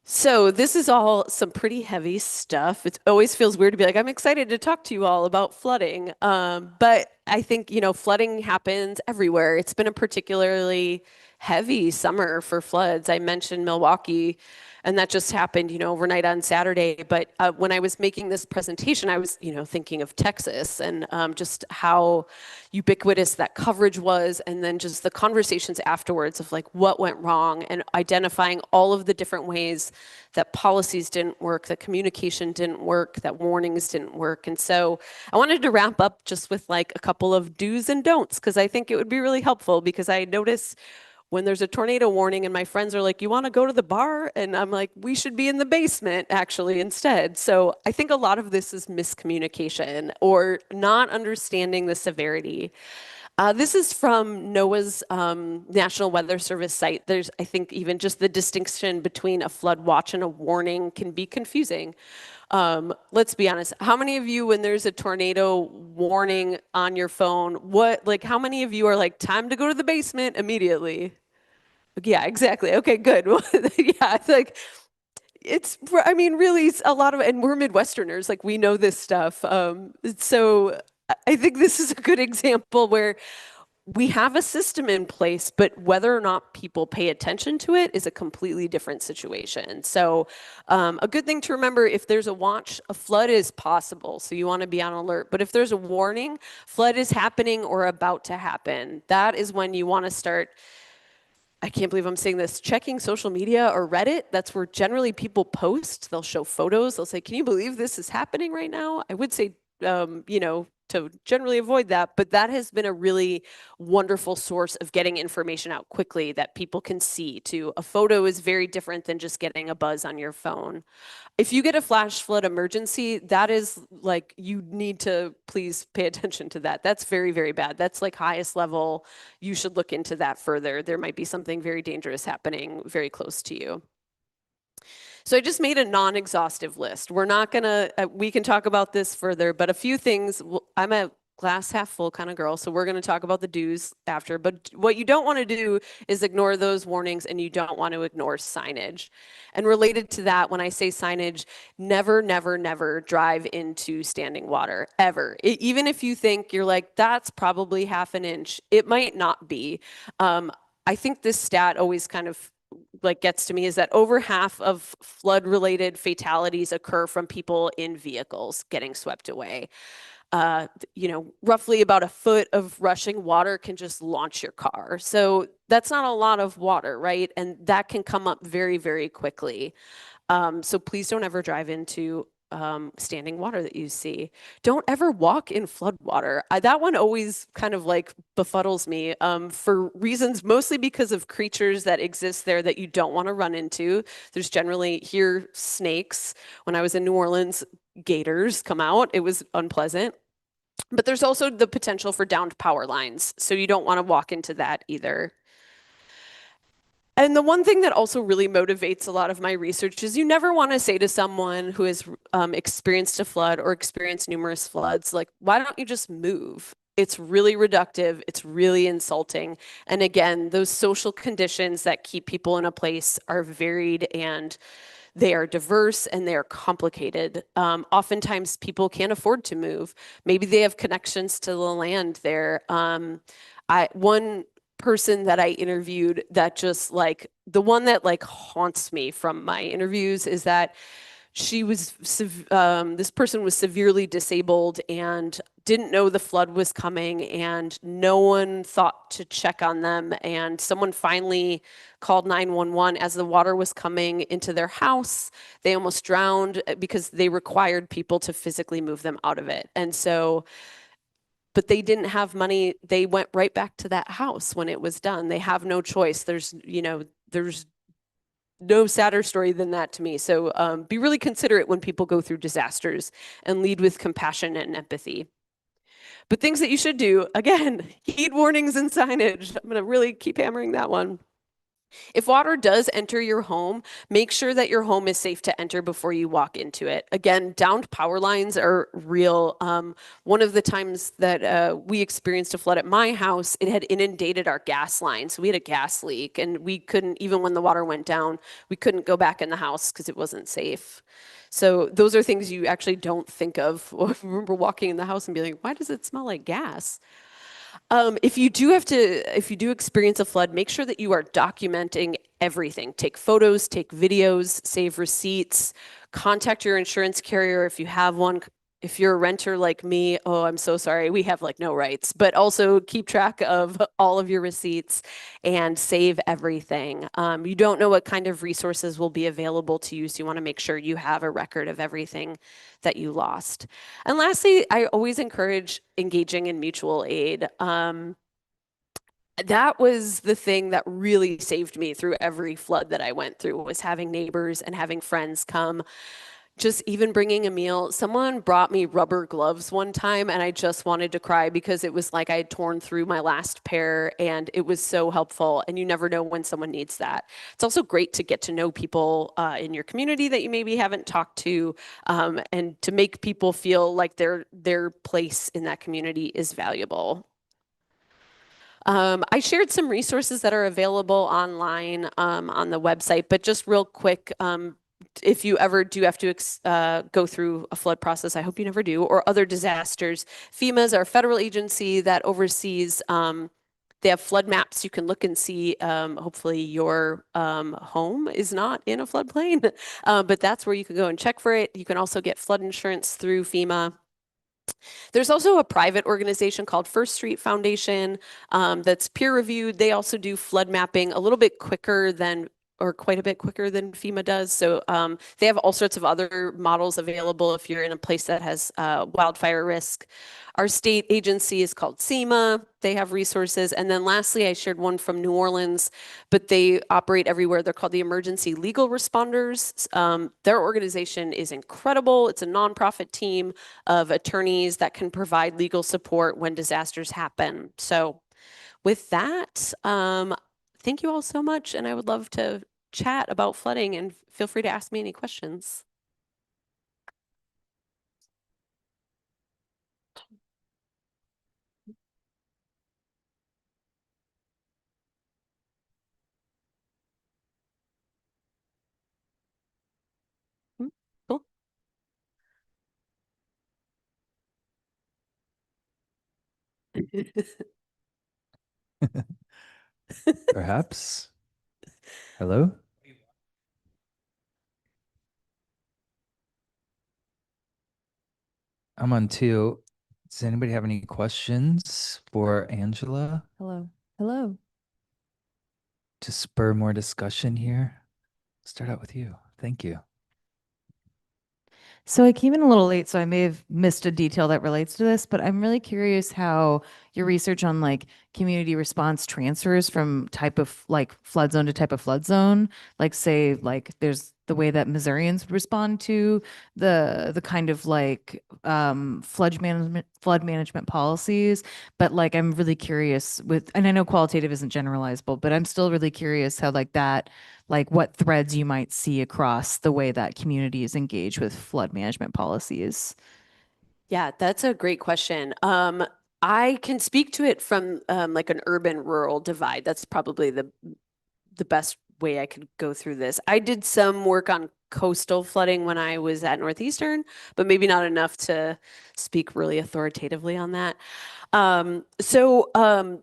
So this is all some pretty heavy stuff. It always feels weird to be like, I'm excited to talk to you all about flooding. But I think, flooding happens everywhere. It's been a particularly heavy summer for floods. I mentioned Milwaukee, and that just happened, overnight on Saturday. But when I was making this presentation, I was, thinking of Texas and just how ubiquitous that coverage was, and then just the conversations afterwards of like what went wrong, and identifying all of the different ways that policies didn't work, that communication didn't work, that warnings didn't work. And so I wanted to wrap up just with like a couple of do's and don'ts, because I think it would be really helpful, because I notice when there's a tornado warning and my friends are like, you want to go to the bar? And I'm like, we should be in the basement actually instead. So I think a lot of this is miscommunication or not understanding the severity. This is from NOAA's National Weather Service site. There's, I think, even just the distinction between a flood watch and a warning can be confusing. Let's be honest. How many of you, when there's a tornado warning on your phone, how many of you are like, time to go to the basement immediately? Yeah, exactly. Okay, good. Yeah, I mean, really, it's a lot of, and we're Midwesterners, like we know this stuff. So I think this is a good example where we have a system in place, but whether or not people pay attention to it is a completely different situation. So a good thing to remember, if there's a watch, a flood is possible. So you want to be on alert. But if there's a warning, flood is happening or about to happen, that is when you want to start, I can't believe I'm saying this, checking social media or Reddit. That's where generally people post. They'll show photos. They'll say, can you believe this is happening right now? I would say, to generally avoid that, but that has been a really wonderful source of getting information out quickly that people can see too. A photo is very different than just getting a buzz on your phone. If you get a flash flood emergency, that is like, you need to please pay attention to that. That's very, very bad. That's like highest level. You should look into that further. There might be something very dangerous happening very close to you. So I just made a non-exhaustive list. We're not gonna, we can talk about this further, but a few things, I'm a glass half full kind of girl, so we're gonna talk about the do's after. But what you don't want to do is ignore those warnings, and you don't want to ignore signage. And related to that, when I say signage, never, never, never drive into standing water, ever. Even if you think you're like, that's probably half an inch, it might not be. I think this stat always kind of like gets to me is that over half of flood related fatalities occur from people in vehicles getting swept away. Roughly about a foot of rushing water can just launch your car. So that's not a lot of water, right? And that can come up very, very quickly. So please don't ever drive into standing water that you see. Don't ever walk in flood water. That one always kind of like befuddles me for reasons mostly because of creatures that exist there that you don't want to run into. There's generally here snakes. When I was in New Orleans, gators come out. It was unpleasant. But there's also the potential for downed power lines. So you don't want to walk into that either. And the one thing that also really motivates a lot of my research is you never want to say to someone who has experienced a flood or experienced numerous floods, like, why don't you just move? It's really reductive. It's really insulting. And again, those social conditions that keep people in a place are varied and they are diverse and they are complicated. Oftentimes people can't afford to move. Maybe they have connections to the land there. One person that I interviewed that just like the one that like haunts me from my interviews is that this person was severely disabled and didn't know the flood was coming and no one thought to check on them. And someone finally called 911 as the water was coming into their house. They almost drowned because they required people to physically move them out of it. And so but they didn't have money. They went right back to that house when it was done. They have no choice. There's no sadder story than that to me. So be really considerate when people go through disasters and lead with compassion and empathy. But things that you should do, again, heed warnings and signage. I'm going to really keep hammering that one. If water does enter your home, make sure that your home is safe to enter before you walk into it. Again, downed power lines are real. One of the times that we experienced a flood at my house, it had inundated our gas line. So we had a gas leak and we couldn't, even when the water went down, we couldn't go back in the house because it wasn't safe. So those are things you actually don't think of. I remember walking in the house and being like, why does it smell like gas? If you do experience a flood, make sure that you are documenting everything. Take photos, take videos, save receipts, contact your insurance carrier if you have one. If you're a renter like me, oh, I'm so sorry, we have like no rights, but also keep track of all of your receipts and save everything. You don't know what kind of resources will be available to you, so you want to make sure you have a record of everything that you lost. And lastly, I always encourage engaging in mutual aid. That was the thing that really saved me through every flood that I went through was having neighbors and having friends come. Just even bringing a meal. Someone brought me rubber gloves one time and I just wanted to cry because it was like I had torn through my last pair and it was so helpful. And you never know when someone needs that. It's also great to get to know people in your community that you maybe haven't talked to and to make people feel like their place in that community is valuable. I shared some resources that are available online on the website, but just real quick, if you ever do have to go through a flood process, I hope you never do, or other disasters, FEMA is our federal agency that oversees, they have flood maps. You can look and see, hopefully your home is not in a floodplain, but that's where you can go and check for it. You can also get flood insurance through FEMA. There's also a private organization called First Street Foundation that's peer reviewed. They also do flood mapping a little bit quicker than or quite a bit quicker than FEMA does. So they have all sorts of other models available if you're in a place that has wildfire risk. Our state agency is called SEMA. They have resources. And then lastly, I shared one from New Orleans, but they operate everywhere. They're called the Emergency Legal Responders. Their organization is incredible. It's a nonprofit team of attorneys that can provide legal support when disasters happen. So with that, thank you all so much. And I would love to chat about flooding and feel free to ask me any questions. Cool. Perhaps. Hello? I'm on two. Does anybody have any questions for Angela Hello. Hello. to spur more discussion here? Start out with you. Thank you. So I came in a little late, so I may have missed a detail that relates to this, but I'm really curious how your research on like community response transfers from type of like flood zone to type of flood zone. Like say like there's the way that Missourians respond to the kind of like flood management policies. But like I'm really curious with, and I know qualitative isn't generalizable, but I'm still really curious how like that, like what threads you might see across the way that communities engage with flood management policies. Yeah, that's a great question. I can speak to it from like an urban rural divide. That's probably the best way I could go through this. I did some work on coastal flooding when I was at Northeastern, but maybe not enough to speak really authoritatively on that. The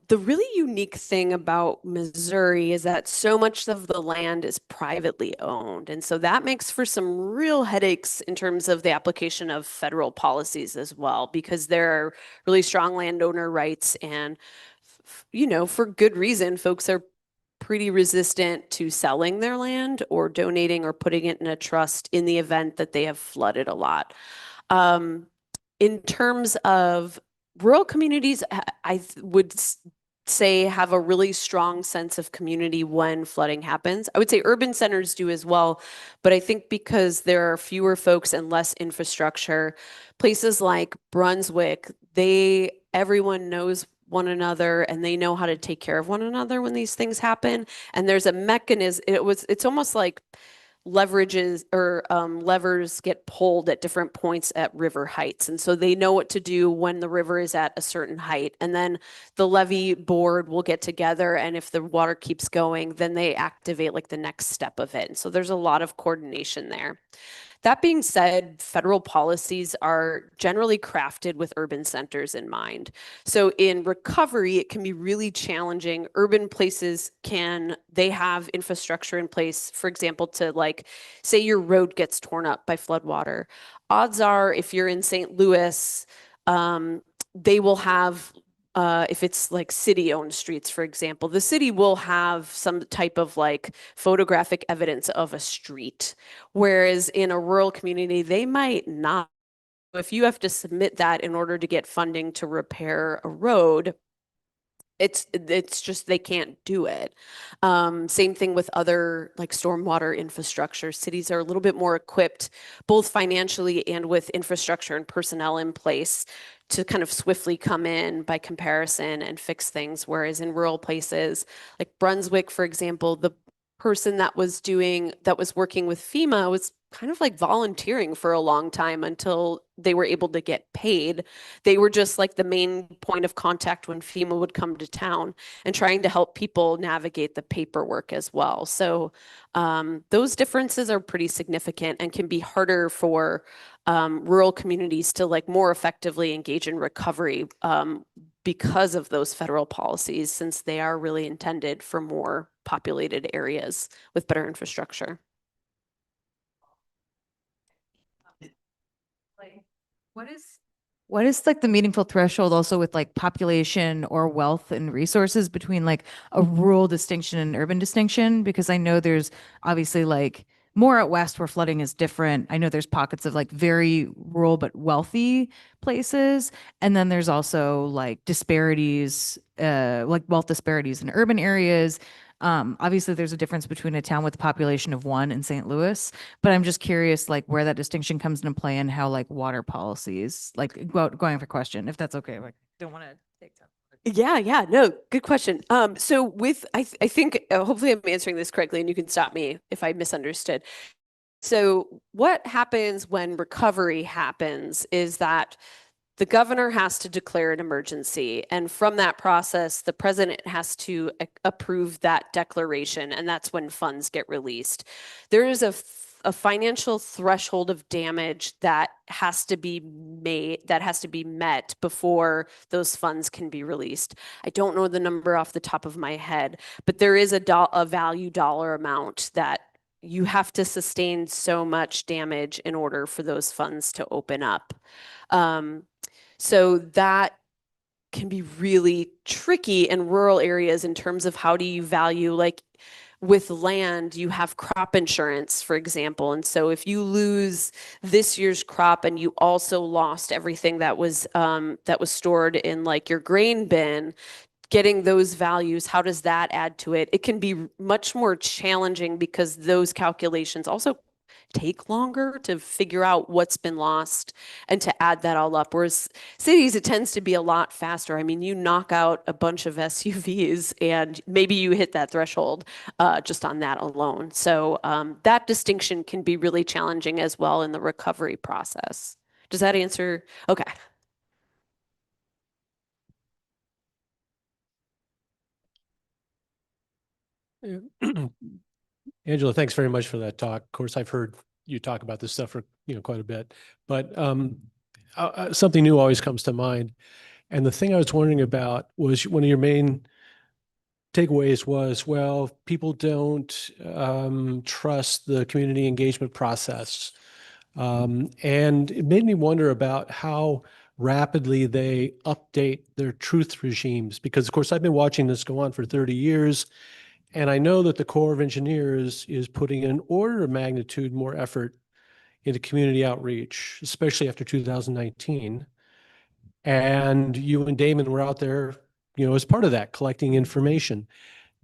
really unique thing about Missouri is that so much of the land is privately owned. And so that makes for some real headaches in terms of the application of federal policies as well, because there are really strong landowner rights and, for good reason, folks are pretty resistant to selling their land or donating or putting it in a trust in the event that they have flooded a lot. Um, in terms of rural communities, I would say have a really strong sense of community when flooding happens. I would say urban centers do as well, but I think because there are fewer folks and less infrastructure, places like Brunswick, everyone knows one another and they know how to take care of one another when these things happen. And there's a mechanism, it's almost like leverages or levers get pulled at different points at river heights. And so they know what to do when the river is at a certain height. And then the levee board will get together. And if the water keeps going, then they activate like the next step of it. And so there's a lot of coordination there. That being said, federal policies are generally crafted with urban centers in mind. So in recovery, it can be really challenging. Urban places they have infrastructure in place, for example, to like, say your road gets torn up by floodwater. Odds are, if you're in St. Louis, they will have if it's like city-owned streets, for example, the city will have some type of like photographic evidence of a street. Whereas in a rural community, they might not. If you have to submit that in order to get funding to repair a road, it's just they can't do it. Same thing with other like stormwater infrastructure. Cities are a little bit more equipped, both financially and with infrastructure and personnel in place to kind of swiftly come in by comparison and fix things. Whereas in rural places like Brunswick, for example, the person that was working with FEMA was kind of like volunteering for a long time until they were able to get paid. They were just like the main point of contact when FEMA would come to town and trying to help people navigate the paperwork as well. So those differences are pretty significant and can be harder for rural communities to like more effectively engage in recovery because of those federal policies, since they are really intended for more populated areas with better infrastructure. Like, what is like the meaningful threshold also with like population or wealth and resources between like a rural distinction and urban distinction? Because I know there's obviously like more out west where flooding is different. I know there's pockets of like very rural but wealthy places. And then there's also like disparities, like wealth disparities in urban areas. Obviously there's a difference between a town with a population of one in St. Louis, but I'm just curious, like where that distinction comes into play and how like water policies, like going for question, if that's okay. Like, don't want to take time. Yeah, no, good question. So I think hopefully I'm answering this correctly, and you can stop me if I misunderstood. So what happens when recovery happens is that the governor has to declare an emergency. And from that process, the president has to approve that declaration. And that's when funds get released. There is a financial threshold of damage that has to be met before those funds can be released. I don't know the number off the top of my head, but there is a value dollar amount that you have to sustain so much damage in order for those funds to open up. Um, so that can be really tricky in rural areas in terms of how do you value, like with land, you have crop insurance, for example. And so if you lose this year's crop and you also lost everything that was stored in like your grain bin, getting those values, how does that add to it? It can be much more challenging because those calculations also take longer to figure out what's been lost and to add that all up. Whereas cities, it tends to be a lot faster. I mean, you knock out a bunch of SUVs and maybe you hit that threshold just on that alone. So that distinction can be really challenging as well in the recovery process. Does that answer? Okay. Angela, thanks very much for that talk. Of course, I've heard you talk about this stuff for quite a bit, but something new always comes to mind. And the thing I was wondering about was one of your main takeaways was, well, people don't trust the community engagement process. And it made me wonder about how rapidly they update their truth regimes, because of course I've been watching this go on for 30 years. And I know that the Corps of Engineers is putting an order of magnitude more effort into community outreach, especially after 2019. And you and Damon were out there, as part of that, collecting information.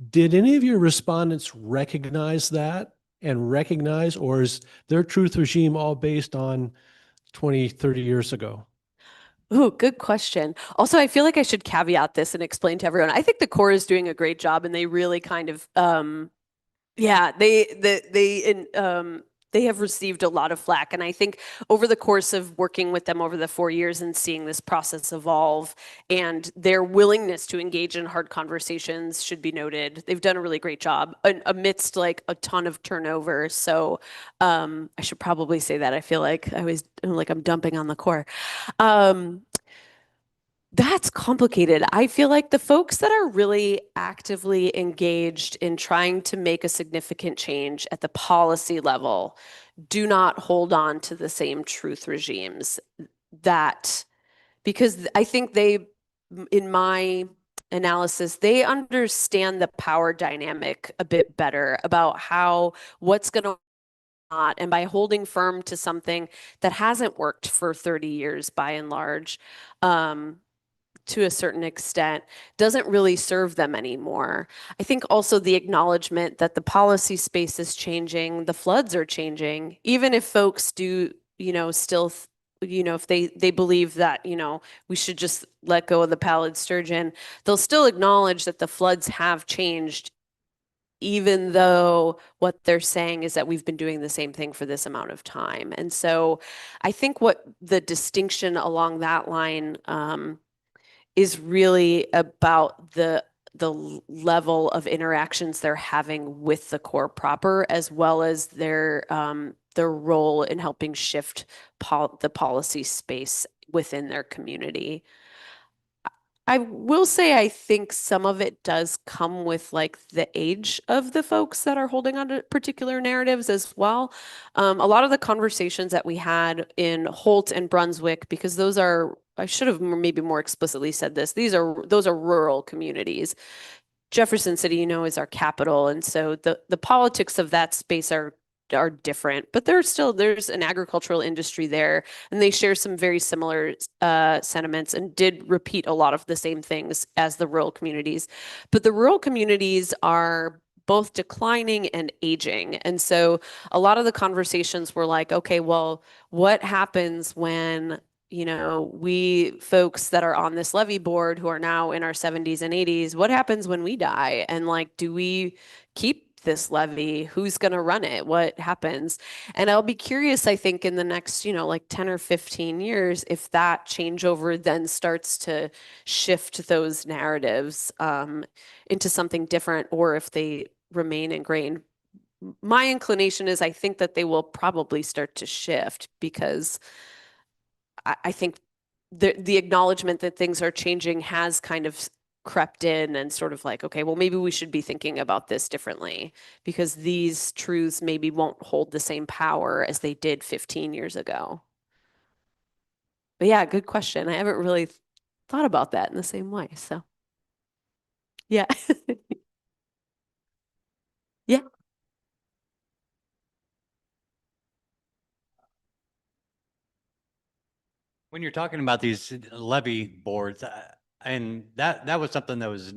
Did any of your respondents recognize that and recognize, or is their truth regime all based on 20, 30 years ago? Ooh, good question. Also, I feel like I should caveat this and explain to everyone. I think the Corps is doing a great job, and they really kind of, yeah, they have received a lot of flack. And I think over the course of working with them over the 4 years and seeing this process evolve and their willingness to engage in hard conversations should be noted. They've done a really great job amidst like a ton of turnover. So I should probably say that. I feel like I'm dumping on the Corps. Um, that's complicated. I feel like the folks that are really actively engaged in trying to make a significant change at the policy level do not hold on to the same truth regimes that, because I think in my analysis, they understand the power dynamic a bit better about what's going to not, and by holding firm to something that hasn't worked for 30 years by and large, to a certain extent, doesn't really serve them anymore. I think also the acknowledgement that the policy space is changing, the floods are changing, even if folks do, still, if they believe that, we should just let go of the pallid sturgeon, they'll still acknowledge that the floods have changed, even though what they're saying is that we've been doing the same thing for this amount of time. And so I think what the distinction along that line, is really about the level of interactions they're having with the Corps proper, as well as their role in helping shift the policy space within their community. I will say I think some of it does come with like the age of the folks that are holding on to particular narratives as well. A lot of the conversations that we had in Holt and Brunswick, because I should have maybe more explicitly said this, those are rural communities. Jefferson City, is our capital, and so the politics of that space are different, but there's an agricultural industry there, and they share some very similar sentiments and did repeat a lot of the same things as the rural communities. But the rural communities are both declining and aging. And so a lot of the conversations were like, okay, well, what happens when you know, we folks that are on this levy board who are now in our 70s and 80s, what happens when we die? And like, do we keep this levy? Who's going to run it? What happens? And I'll be curious, I think, in the next, you know, like 10 or 15 years, if that changeover then starts to shift those narratives into something different, or if they remain ingrained. My inclination is I think that they will probably start to shift, because I think the acknowledgement that things are changing has kind of crept in and sort of like, okay, well, maybe we should be thinking about this differently, because these truths maybe won't hold the same power as they did 15 years ago. But yeah, good question. I haven't really thought about that in the same way. So yeah. Yeah. When you're talking about these levy boards, and that was something that was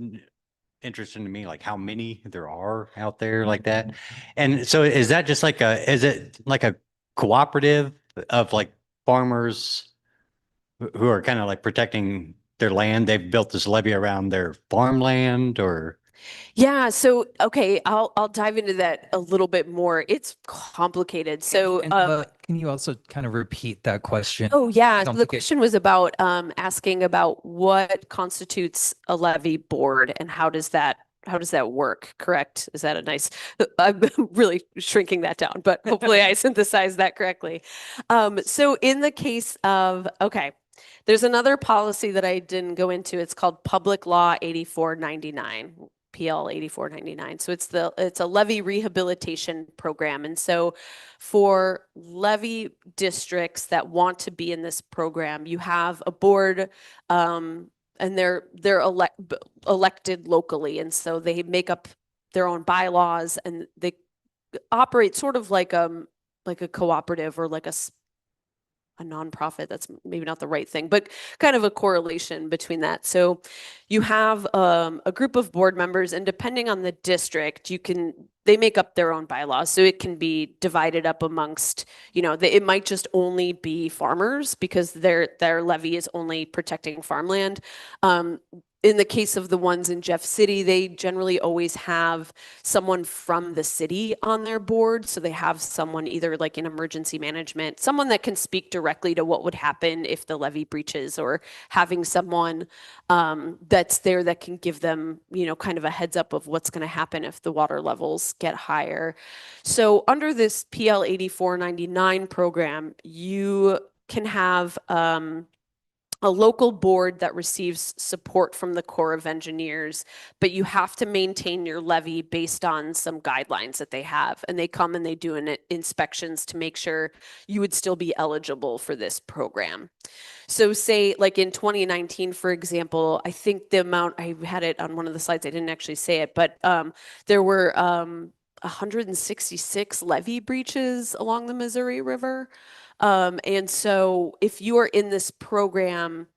interesting to me, like how many there are out there like that. And so is that just like is it like a cooperative of like farmers who are kind of like protecting their land? They've built this levy around their farmland, or? Yeah, so okay, I'll dive into that a little bit more. It's complicated. So Can you also kind of repeat that question? oh yeah, don't so the think it- question was about asking about what constitutes a levy board and how does that work, correct? Is that a nice, I'm really shrinking that down, but hopefully I synthesized that correctly. So in the case of, okay, there's another policy that I didn't go into. It's called Public Law 8499. PL 8499. So it's a levy rehabilitation program. And so for levy districts that want to be in this program, you have a board, and they're elected locally. And so they make up their own bylaws, and they operate sort of like a cooperative, or like a nonprofit. That's maybe not the right thing, but kind of a correlation between that. So you have a group of board members, and depending on the district, they make up their own bylaws. So it can be divided up amongst, you know, it might just only be farmers because their levy is only protecting farmland. In the case of the ones in Jeff City, they generally always have someone from the city on their board. So they have someone either like in emergency management, someone that can speak directly to what would happen if the levee breaches, or having someone that's there that can give them, you know, kind of a heads up of what's going to happen if the water levels get higher. So under this PL 8499 program, you can have a local board that receives support from the Corps of Engineers, but you have to maintain your levy based on some guidelines that they have. And they come and they do inspections to make sure you would still be eligible for this program. So say like in 2019, for example, I think the amount, I had it on one of the slides, I didn't actually say it, but there were 166 levee breaches along the Missouri River. And so if you are in this program,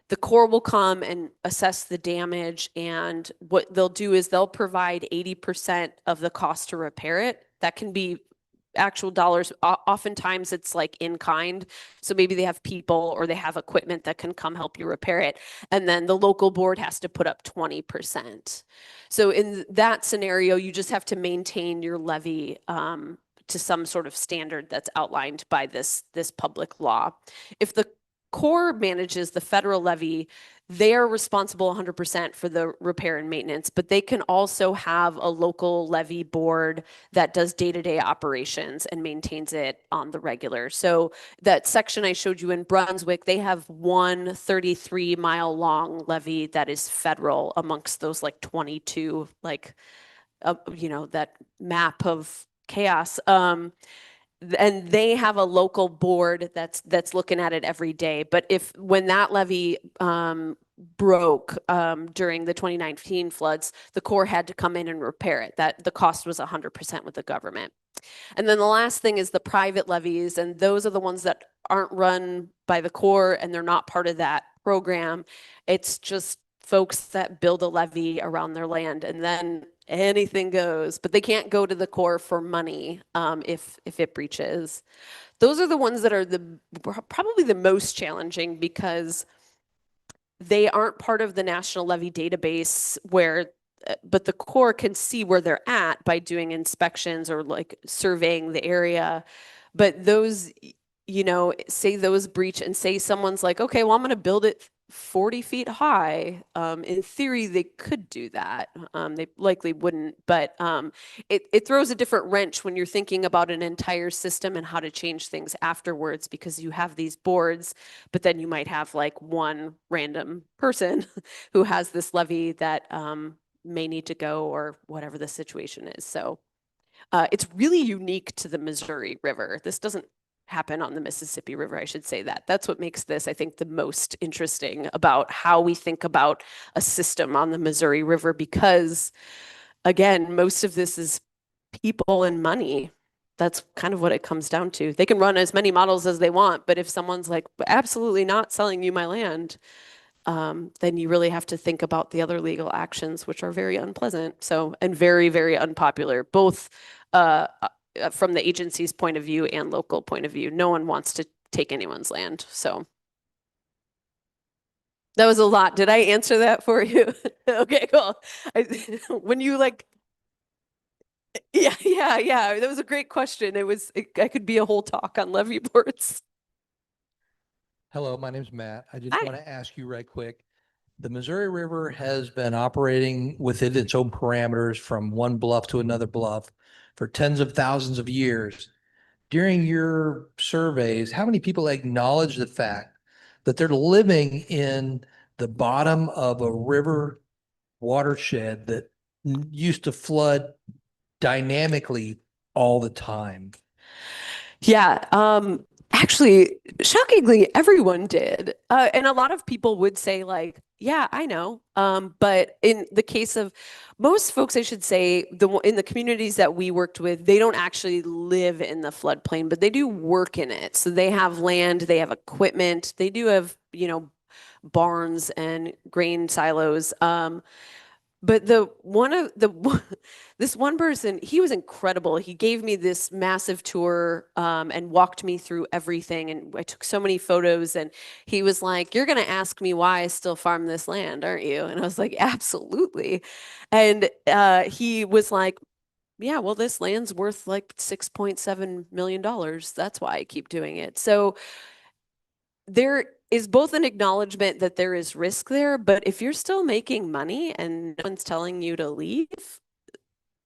the Corps will come and assess the damage, and what they'll do is they'll provide 80% of the cost to repair it. That can be actual dollars. Oftentimes it's like in kind. So maybe they have people or they have equipment that can come help you repair it. And then the local board has to put up 20%. So in that scenario, you just have to maintain your levy to some sort of standard that's outlined by this public law. If the Corps manages the federal levy, they are responsible 100% for the repair and maintenance, but they can also have a local levy board that does day-to-day operations and maintains it on the regular. So that section I showed you in Brunswick, they have one 33-mile long levy that is federal amongst those like 22, like, you know, that map of chaos. And they have a local board that's looking at it every day. But when that levee broke during the 2019 floods, the Corps had to come in and repair it. That the cost was 100% with the government. And then the last thing is the private levies, and those are the ones that aren't run by the Corps and they're not part of that program. It's just folks that build a levee around their land, and then anything goes, but they can't go to the Corps for money if it breaches. Those are the ones that are probably the most challenging because they aren't part of the national levy database but the Corps can see where they're at by doing inspections or like surveying the area. But those, say those breach and say someone's like, okay, well, I'm going to build it 40 feet high. In theory, they could do that. They likely wouldn't, but it throws a different wrench when you're thinking about an entire system and how to change things afterwards, because you have these boards, but then you might have like one random person who has this levy that may need to go, or whatever the situation is. So it's really unique to the Missouri River. This doesn't happen on the Mississippi River, I should say that. That's what makes this, I think, the most interesting about how we think about a system on the Missouri River, because, again, most of this is people and money. That's kind of what it comes down to. They can run as many models as they want, but if someone's like, absolutely not selling you my land, then you really have to think about the other legal actions, which are very unpleasant. So, and very, very unpopular, both from the agency's point of view and local point of view. No one wants to take anyone's land. So that was a lot. Did I answer that for you? Okay, cool. When you like, yeah. That was a great question. I could be a whole talk on levee boards. Hello, my name's Matt. I just Hi. want to ask you right quick. The Missouri River has been operating within its own parameters from one bluff to another bluff for tens of thousands of years. During your surveys, how many people acknowledge the fact that they're living in the bottom of a river watershed that used to flood dynamically all the time? Yeah, actually, shockingly, everyone did. And a lot of people would say like, yeah, I know. But in the case of most folks, I should say, in the communities that we worked with, they don't actually live in the floodplain, but they do work in it. So they have land, they have equipment, they do have, barns and grain silos. But this one person, he was incredible. He gave me this massive tour and walked me through everything. And I took so many photos, and he was like, "You're going to ask me why I still farm this land, aren't you?" And I was like, "Absolutely." And he was like, "Yeah, well, this land's worth like $6.7 million. That's why I keep doing it." So there is both an acknowledgement that there is risk there, but if you're still making money and no one's telling you to leave,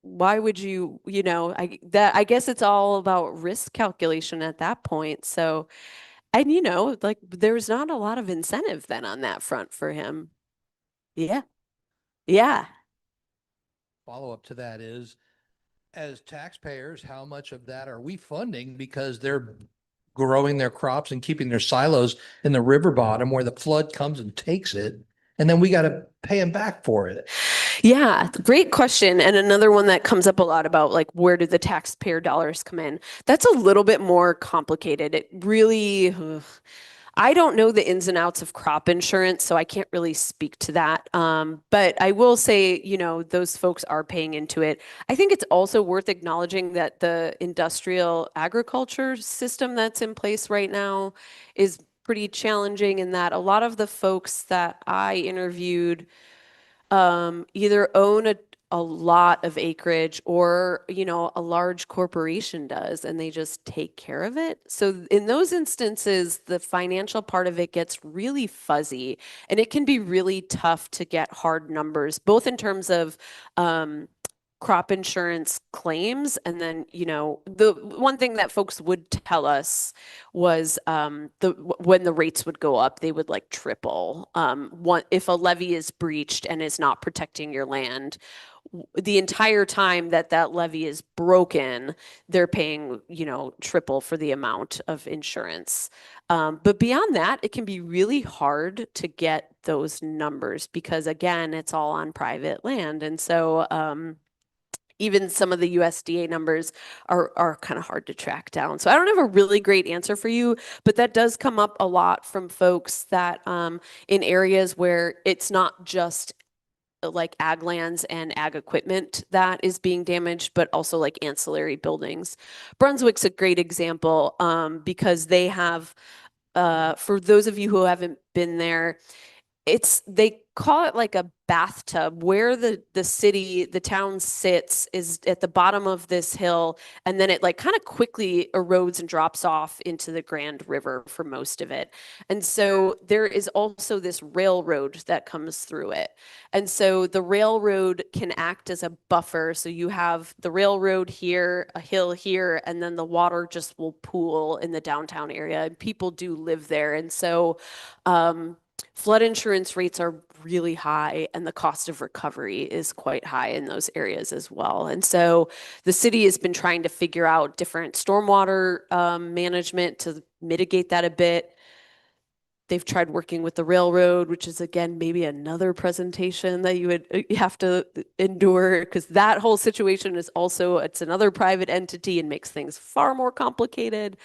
why would you, I guess it's all about risk calculation at that point. So, and like there's not a lot of incentive then on that front for him. Yeah. Yeah. Follow-up to that is, as taxpayers, how much of that are we funding because they're growing their crops and keeping their silos in the river bottom where the flood comes and takes it, and then we got to pay them back for it? Yeah, great question. And another one that comes up a lot about like, where do the taxpayer dollars come in? That's a little bit more complicated. It really, I don't know the ins and outs of crop insurance, so I can't really speak to that. But I will say, those folks are paying into it. I think it's also worth acknowledging that the industrial agriculture system that's in place right now is pretty challenging, in that a lot of the folks that I interviewed either own a lot of acreage, or a large corporation does, and they just take care of it. So in those instances, the financial part of it gets really fuzzy, and it can be really tough to get hard numbers, both in terms of crop insurance claims. And then, the one thing that folks would tell us was when the rates would go up, they would like triple. If a levee is breached and is not protecting your land, the entire time that levee is broken, they're paying, triple for the amount of insurance. But beyond that, it can be really hard to get those numbers because, again, it's all on private land. And so, even some of the USDA numbers are kind of hard to track down. So I don't have a really great answer for you, but that does come up a lot from folks that in areas where it's not just like ag lands and ag equipment that is being damaged, but also like ancillary buildings. Brunswick's a great example because they have, for those of you who haven't been there, they call it like a bathtub. Where the town sits is at the bottom of this hill, and then it like kind of quickly erodes and drops off into the Grand River for most of it. And so there is also this railroad that comes through it. And so the railroad can act as a buffer. So you have the railroad here, a hill here, and then the water just will pool in the downtown area. And people do live there. And so flood insurance rates are really high, and the cost of recovery is quite high in those areas as well. And so the city has been trying to figure out different stormwater management to mitigate that a bit. They've tried working with the railroad, which is, again, maybe another presentation that you would have to endure, because that whole situation is also, it's another private entity and makes things far more complicated.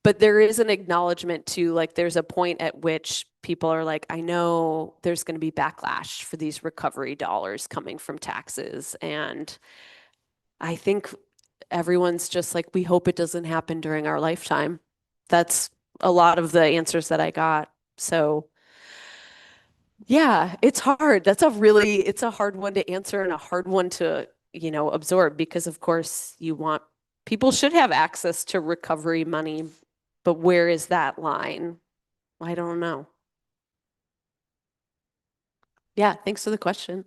But there is an acknowledgement to, like, there's a point at which people are like, I know there's going to be backlash for these recovery dollars coming from taxes. And I think everyone's just like, we hope it doesn't happen during our lifetime. That's a lot of the answers that I got. So yeah, it's hard. It's a hard one to answer and a hard one to, absorb, because of course people should have access to recovery money. But where is that line? I don't know. Yeah, thanks for the question.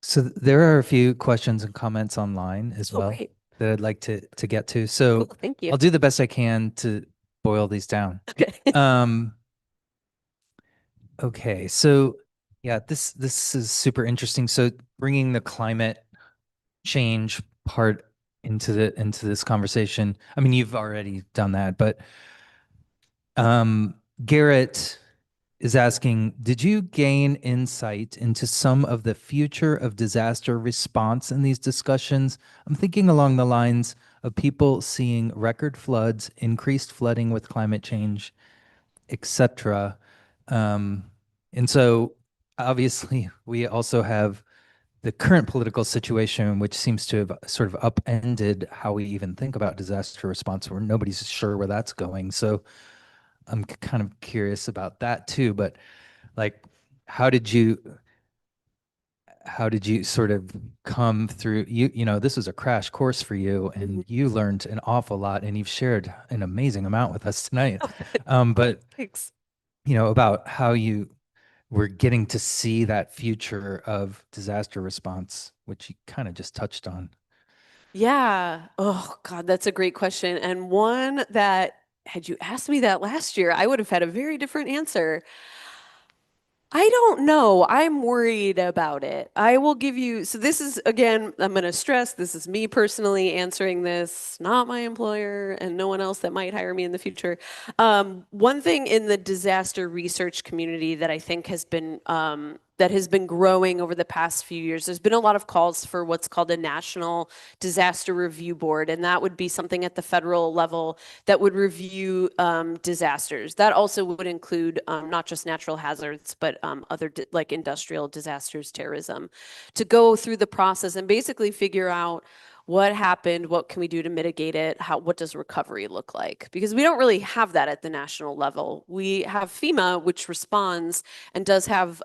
So there are a few questions and comments online as well Great. that I'd like to get to. So Cool, thank you. I'll do the best I can to boil these down. Okay. Okay, so yeah, this is super interesting. So bringing the climate change part into this conversation. I mean, you've already done that, but Garrett is asking, did you gain insight into some of the future of disaster response in these discussions? I'm thinking along the lines of people seeing record floods, increased flooding with climate change, etc. And so obviously we also have the current political situation, which seems to have sort of upended how we even think about disaster response, where nobody's sure where that's going. So I'm kind of curious about that too. But like, how did you sort of come through? This was a crash course for you, and you learned an awful lot, and you've shared an amazing amount with us tonight. But Thanks. about how you were getting to see that future of disaster response, which you kind of just touched on. Yeah. Oh, God, that's a great question. And one that, had you asked me that last year, I would have had a very different answer. I don't know. I'm worried about it. I will give you, so this is, again, I'm going to stress, this is me personally answering this, not my employer and no one else that might hire me in the future. One thing in the disaster research community that I think has been growing over the past few years, there's been a lot of calls for what's called a National Disaster Review Board, and that would be something at the federal level that would review disasters. That also would include not just natural hazards, but other like industrial disasters, terrorism, to go through the process and basically figure out what happened, what can we do to mitigate it, what does recovery look like? Because we don't really have that at the national level. We have FEMA, which responds and does have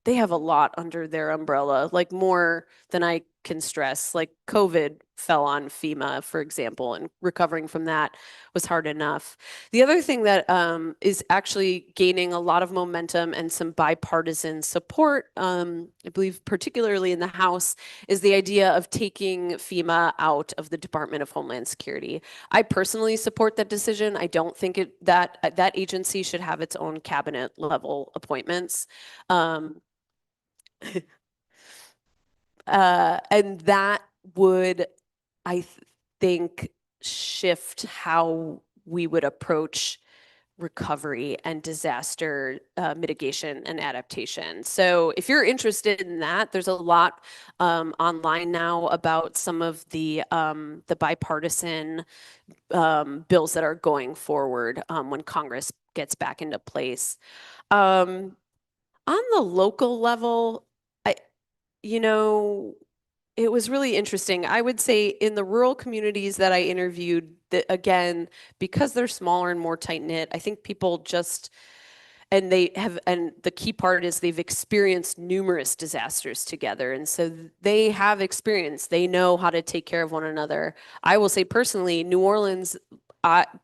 they have a lot under their umbrella, like more than I can stress. Like COVID fell on FEMA, for example, and recovering from that was hard enough. The other thing that is actually gaining a lot of momentum and some bipartisan support, I believe particularly in the House, is the idea of taking FEMA out of the Department of Homeland Security. I personally support that decision. I don't think that agency should have its own cabinet level appointments. And that would, I think, shift how we would approach recovery and disaster mitigation and adaptation. So if you're interested in that, there's a lot online now about some of the bipartisan bills that are going forward when Congress gets back into place. On the local level, I, you know, it was really interesting. I would say in the rural communities that I interviewed, that again, because they're smaller and more tight knit, I think people just, and they have, and the key part is they've experienced numerous disasters together. And so they have experience, they know how to take care of one another. I will say personally, New Orleans,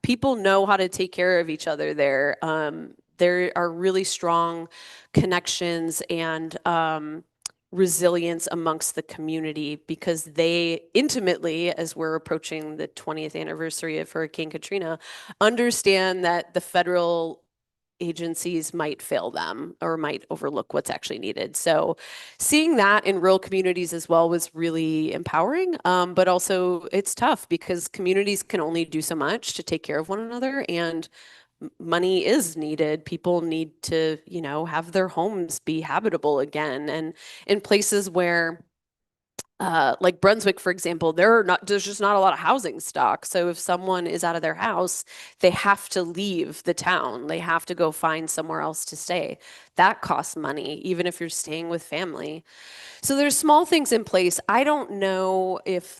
people know how to take care of each other there. There are really strong connections and resilience amongst the community because they intimately, as we're approaching the 20th anniversary of Hurricane Katrina, understand that the federal agencies might fail them or might overlook what's actually needed. So seeing that in rural communities as well was really empowering. But also it's tough because communities can only do so much to take care of one another, and money is needed. People need to, have their homes be habitable again. And in places where like Brunswick, for example, there's just not a lot of housing stock. So if someone is out of their house, they have to leave the town. They have to go find somewhere else to stay. That costs money, even if you're staying with family. So there's small things in place. I don't know if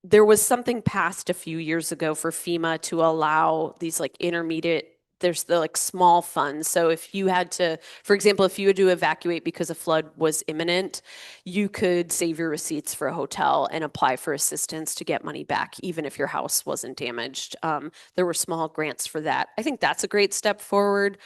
there was something passed a few years ago for FEMA to allow these like intermediate, there's the like small funds. So if you had to, for example, if you had to evacuate because a flood was imminent, you could save your receipts for a hotel and apply for assistance to get money back, even if your house wasn't damaged. There were small grants for that. I think that's a great step forward.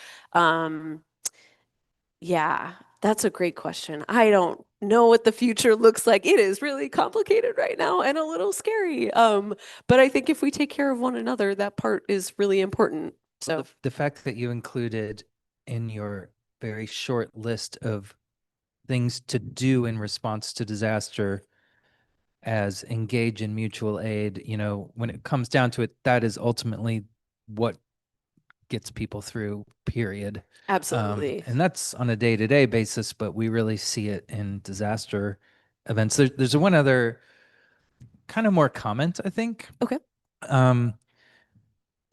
Yeah, that's a great question. I don't know what the future looks like. It is really complicated right now and a little scary. But I think if we take care of one another, that part is really important. Well, So the fact that you included in your very short list of things to do in response to disaster as engage in mutual aid, when it comes down to it, that is ultimately what gets people through, period. absolutely. And that's on a day-to-day basis, but we really see it in disaster events. There's one other kind of more comment, I think. Okay. Um,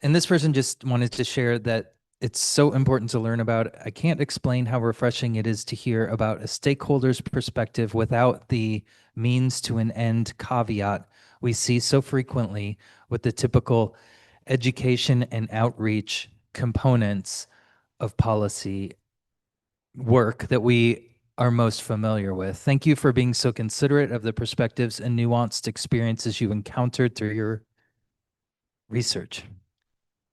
and this person just wanted to share that it's so important to learn about. I can't explain how refreshing it is to hear about a stakeholder's perspective without the means to an end caveat we see so frequently with the typical education and outreach components of policy work that we are most familiar with. Thank you for being so considerate of the perspectives and nuanced experiences you encountered through your research.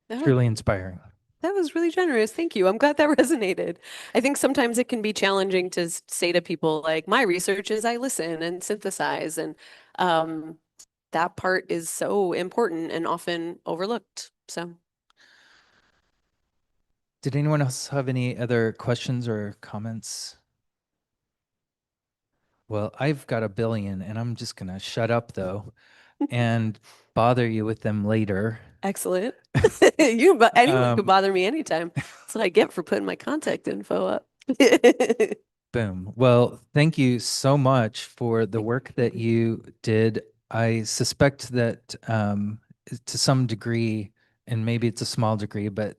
That, Truly inspiring. that was really generous. Thank you. I'm glad that resonated. I think sometimes it can be challenging to say to people like, my research is I listen and synthesize, and that part is so important and often overlooked. So Did anyone else have any other questions or comments? Well, I've got a billion and I'm just gonna shut up though and bother you with them later. excellent. Anyone Um, could bother me anytime. That's what I get for putting my contact info up. Boom. Well, thank you so much for the work that you did. I suspect that to some degree, and maybe it's a small degree, but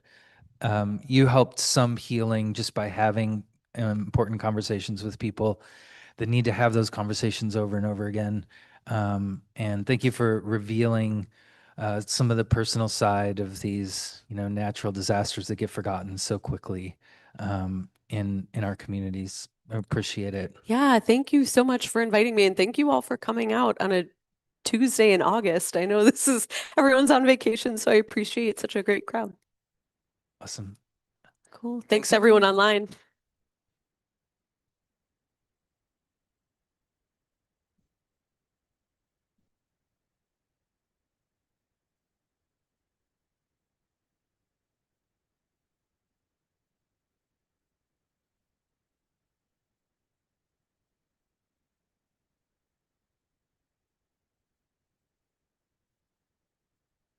you helped some healing just by having important conversations with people that need to have those conversations over and over again. And thank you for revealing some of the personal side of these, natural disasters that get forgotten so quickly in our communities. I appreciate it. Yeah, thank you so much for inviting me, and thank you all for coming out on a Tuesday in August. I know everyone's on vacation, so I appreciate such a great crowd. Awesome. Cool. Thanks everyone online.